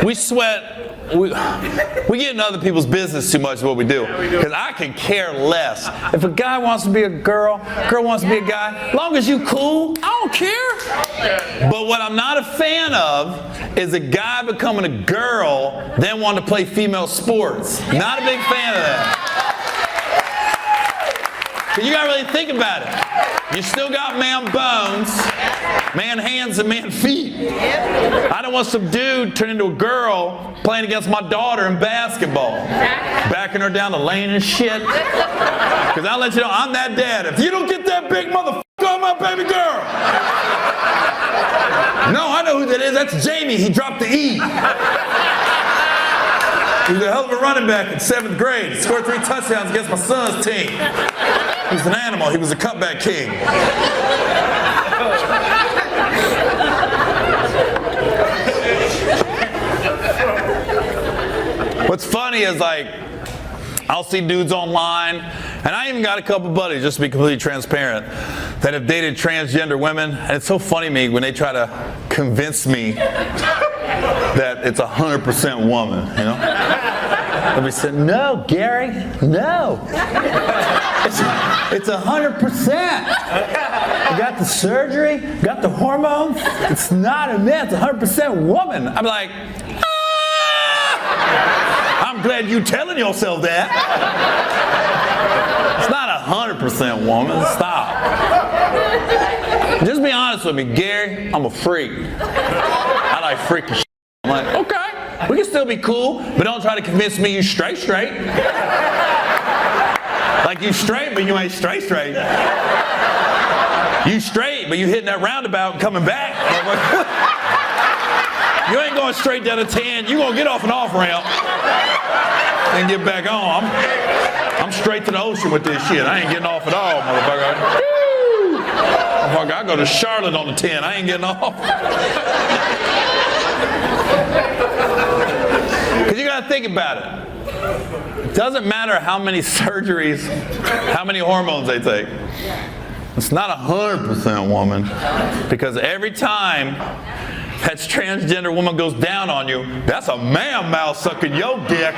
we sweat. We get in other people's business too much is what we do. Because I can care less. If a guy wants to be a girl wants to be a guy, as long as you cool, I don't care. But what I'm not a fan of is a guy becoming a girl, then wanting to play female sports. Not a big fan of that. But you gotta really think about it. You still got man bones, man hands, and man feet. I don't want some dude turn into a girl playing against my daughter in basketball, backing her down the lane and shit. Because I'll let you know, I'm that dad. If you don't get that big motherfucker on my baby girl. No, I know who that is. That's Jamie. He dropped the E. He was a hell of a running back in 7th grade. He scored 3 touchdowns against my son's team. He was an animal. He was a cutback king. What's funny is, like, I'll see dudes online, and I even got a couple buddies, just to be completely transparent, that have dated transgender women. And it's so funny to me when they try to convince me that it's 100% woman, you know? And we said, no, Gary, no. It's 100%. I got the surgery, got the hormones. It's not a man, it's 100% woman. I'm like, I'm I'm glad you telling yourself that. It's not 100% woman. Stop. Just be honest with me, Gary. I'm a freak. I like freaky shit. I'm like, okay, we can still be cool, but don't try to convince me you straight. Like you straight, but you ain't straight. You straight, but you hitting that roundabout and coming back. You ain't going straight down to 10. You gonna get off an off ramp and get back on. I'm straight to the ocean with this shit. I ain't getting off at all, motherfucker. Motherfucker, I go to Charlotte on the 10. I ain't getting off. Because you got to think about it. It doesn't matter how many surgeries, how many hormones they take. It's not 100% woman. Because every time that transgender woman goes down on you, that's a man mouth sucking your dick.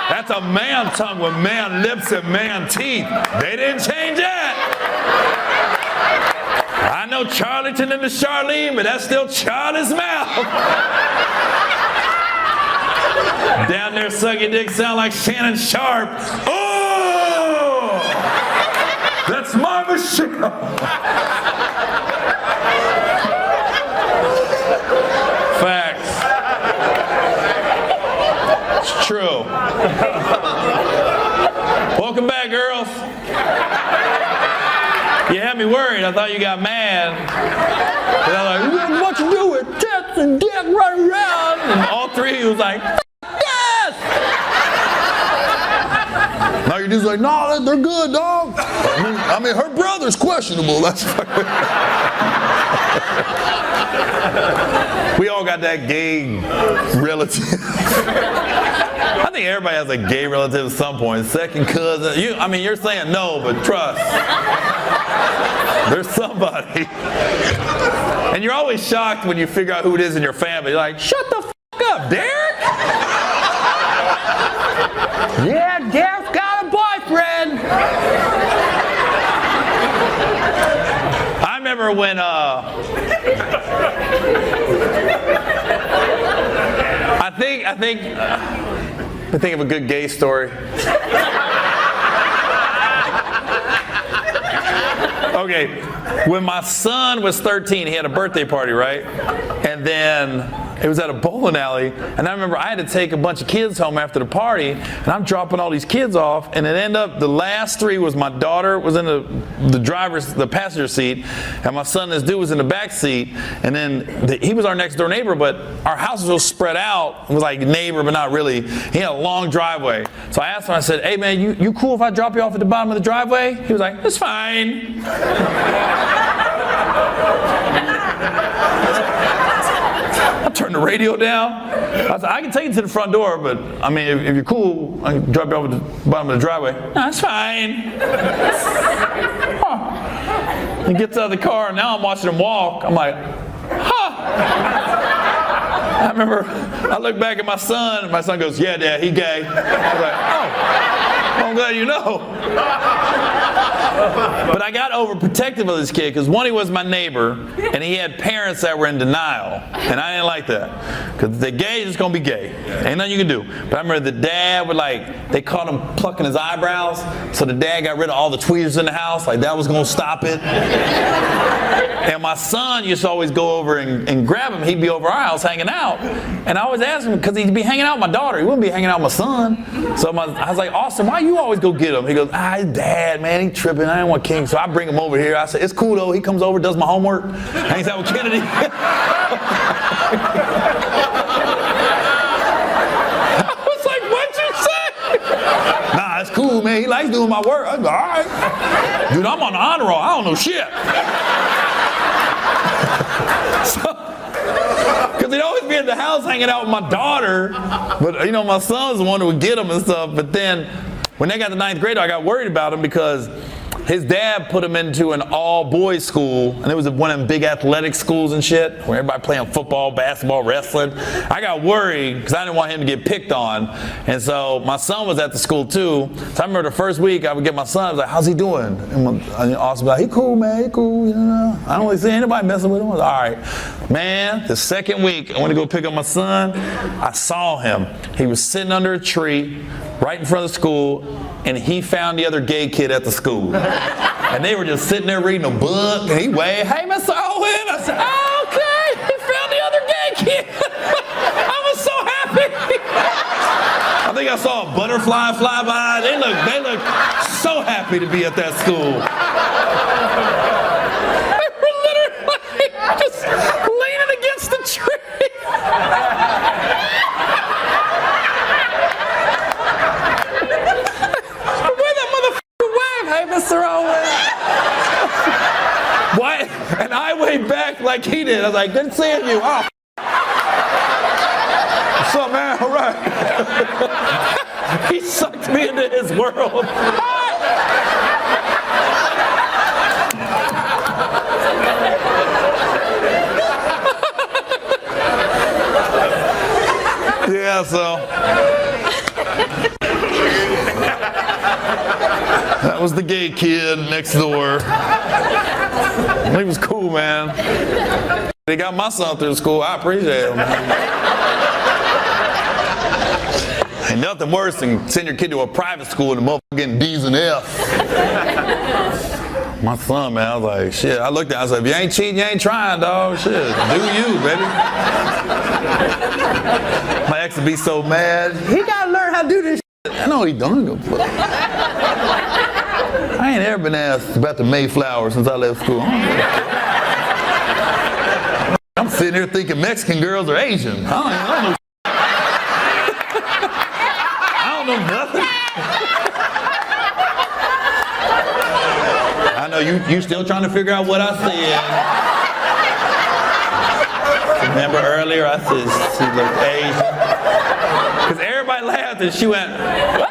That's a man tongue with man lips and man teeth. They didn't change that. I know Charlton and the Charlene, but that's still Charlie's mouth. Down there sucking dick sound like Shannon Sharp. Oh! That's my machine. Facts. It's true. Welcome back, girls. You had me worried. I thought you got mad. And I was like, what you do with tits and dick running around? And all three of you was like, yes! Now you're just like, no, they're good, dog. I mean, her brother's questionable. That's we all got that gay relative. I think everybody has a gay relative at some point. Second cousin. You're saying no, but trust. There's somebody. And you're always shocked when you figure out who it is in your family. You're like, shut the f*** up, Derek. Yeah, Derek's got a boyfriend. I remember when I think of a good gay story. Okay, when my son was 13, he had a birthday party, right? And then it was at a bowling alley, and I remember I had to take a bunch of kids home after the party, and I'm dropping all these kids off, and it ended up the last three was my daughter was in the passenger seat, and my son, this dude, was in the back seat, and then he was our next door neighbor, but our house was all spread out. It was like neighbor, but not really. He had a long driveway. So I asked him, I said, hey man, you cool if I drop you off at the bottom of the driveway? He was like, it's fine. I turned the radio down. I said, I can take you to the front door, but I mean, if you're cool, I can drop you off at the bottom of the driveway. No, that's fine. He gets out of the car, and now I'm watching him walk. I'm like, huh. I remember, I look back at my son, and my son goes, yeah, Dad, he gay. I was like, oh, well, I'm glad you know. But I got overprotective of this kid because one, he was my neighbor, and he had parents that were in denial, and I didn't like that because if they're gay, it's gonna be gay. Ain't nothing you can do. But I remember the dad would they caught him plucking his eyebrows, so the dad got rid of all the tweezers in the house, like that was gonna stop it. And my son used to always go over and grab him. He'd be over our house hanging out, and I always asked him because he'd be hanging out with my daughter. He wouldn't be hanging out with my son. So I was like, Austin, why you always go get him? He goes, his dad, man, he tripping. I don't want King. So I bring him over here. I said, it's cool though. He comes over, does my homework, hangs out with Kennedy. I was like, what'd you say? Nah, it's cool, man. He likes doing my work. I was like, all right. Dude, I'm on the honor roll. I don't know shit. Because he'd always be at the house hanging out with my daughter. But, my son was the one who would get him and stuff. But then when they got to 9th grade, I got worried about him because his dad put him into an all-boys school, and it was one of them big athletic schools and shit, where everybody playing football, basketball, wrestling. I got worried because I didn't want him to get picked on, and so my son was at the school too. So I remember the first week I would get my son, I was like, "How's he doing?" And Austin was like, "He cool, man, he cool." You know, I don't really see anybody messing with him. I was, all right, man. The second week I went to go pick up my son. I saw him. He was sitting under a tree right in front of the school, and he found the other gay kid at the school. And they were just sitting there reading a book, and he waved, "Hey, Mr. Owen." I said, "Oh, okay, he found the other gay kid." I was so happy. I think I saw a butterfly fly by. They look so happy to be at that school. They were literally just leaning against the tree. "Hey, Mr. Owen." What? And I waved back like he did. I was like, "Good seeing you." Oh. What's up, man? All right. He sucked me into his world. Yeah, so. That was the gay kid next door. He was cool, man. They got my son through school. I appreciate him. Ain't nothing worse than send your kid to a private school and the motherfucker getting D's and F's. My son, man, I was like, shit. I looked at him, I said, "If you ain't cheating, you ain't trying, dog. Shit, do you, baby." My ex would be so mad. He gotta learn how to do this shit. I know he don't give a fuck. I ain't ever been asked about the Mayflower since I left school. I'm sitting here thinking Mexican girls are Asian. I don't know nothing. I know you still trying to figure out what I said. Remember earlier I said she looked Asian? Because everybody laughed and she went, "What?"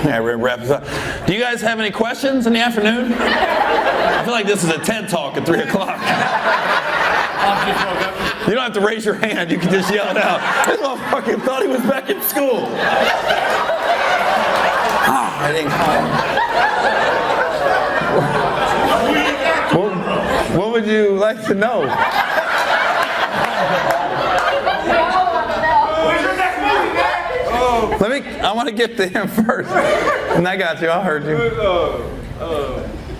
Yeah, we're wrap this up. Do you guys have any questions in the afternoon? I feel like this is a TED Talk at 3 o'clock. You don't have to raise your hand. You can just yell it out. This motherfucker thought he was back in school. I think. What would you like to know? I want to get to him first. And I got you. I heard you.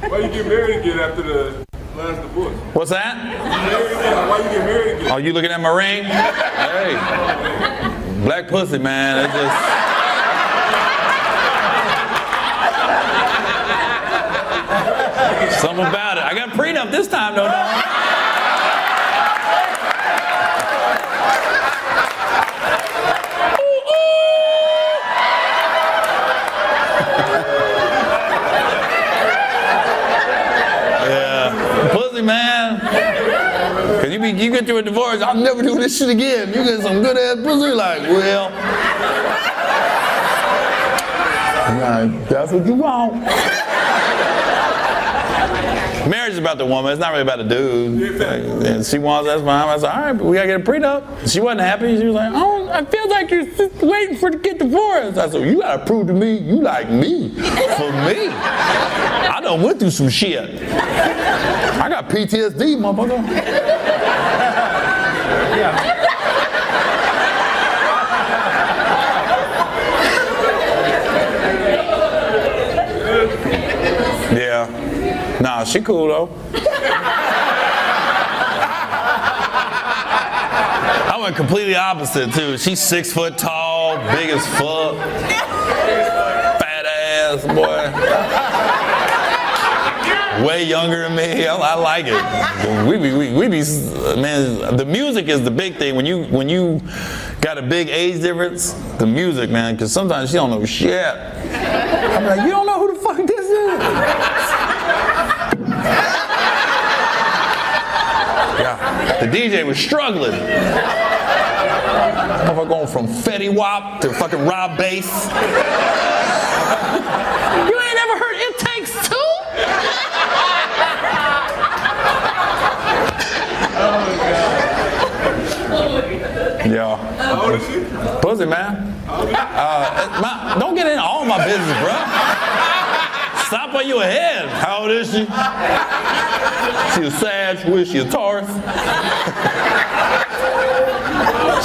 Why you get married again after the last divorce? What's that? Why you get married again? Oh, you looking at my ring? Hey, black pussy, man. It's just something about it. I got a prenup this time, though. Man, cause you get through a divorce, "I'll never do this shit again." You get some good ass pussy, like, well, that's what you want. Marriage is about the woman. It's not really about the dude. Like, and she wants, that's fine. I said, all right, but we gotta get a prenup. She wasn't happy. She was like, "Oh, I feel like you're just waiting for to get divorced." I said, "You gotta prove to me you like me for me. I done went through some shit. I got PTSD, motherfucker." Yeah. Nah, she cool though. I went completely opposite too. She's 6 foot tall, big as fuck, fat ass boy. Way younger than me. I like it. We be, man. The music is the big thing. When you got a big age difference, the music, man. Because sometimes she don't know shit. I'm like, "You don't know who the fuck this is?" Yeah. The DJ was struggling. Motherfucker going from Fetty Wap to fucking Rob Bass. You ain't never heard It Takes Two? Yeah. How old is she? Pussy, man. Don't get in all my business, bro. Stop while you ahead. How old is she? She a Sag. Who is she, a Taurus?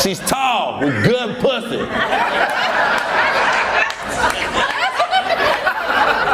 She's tall with good pussy.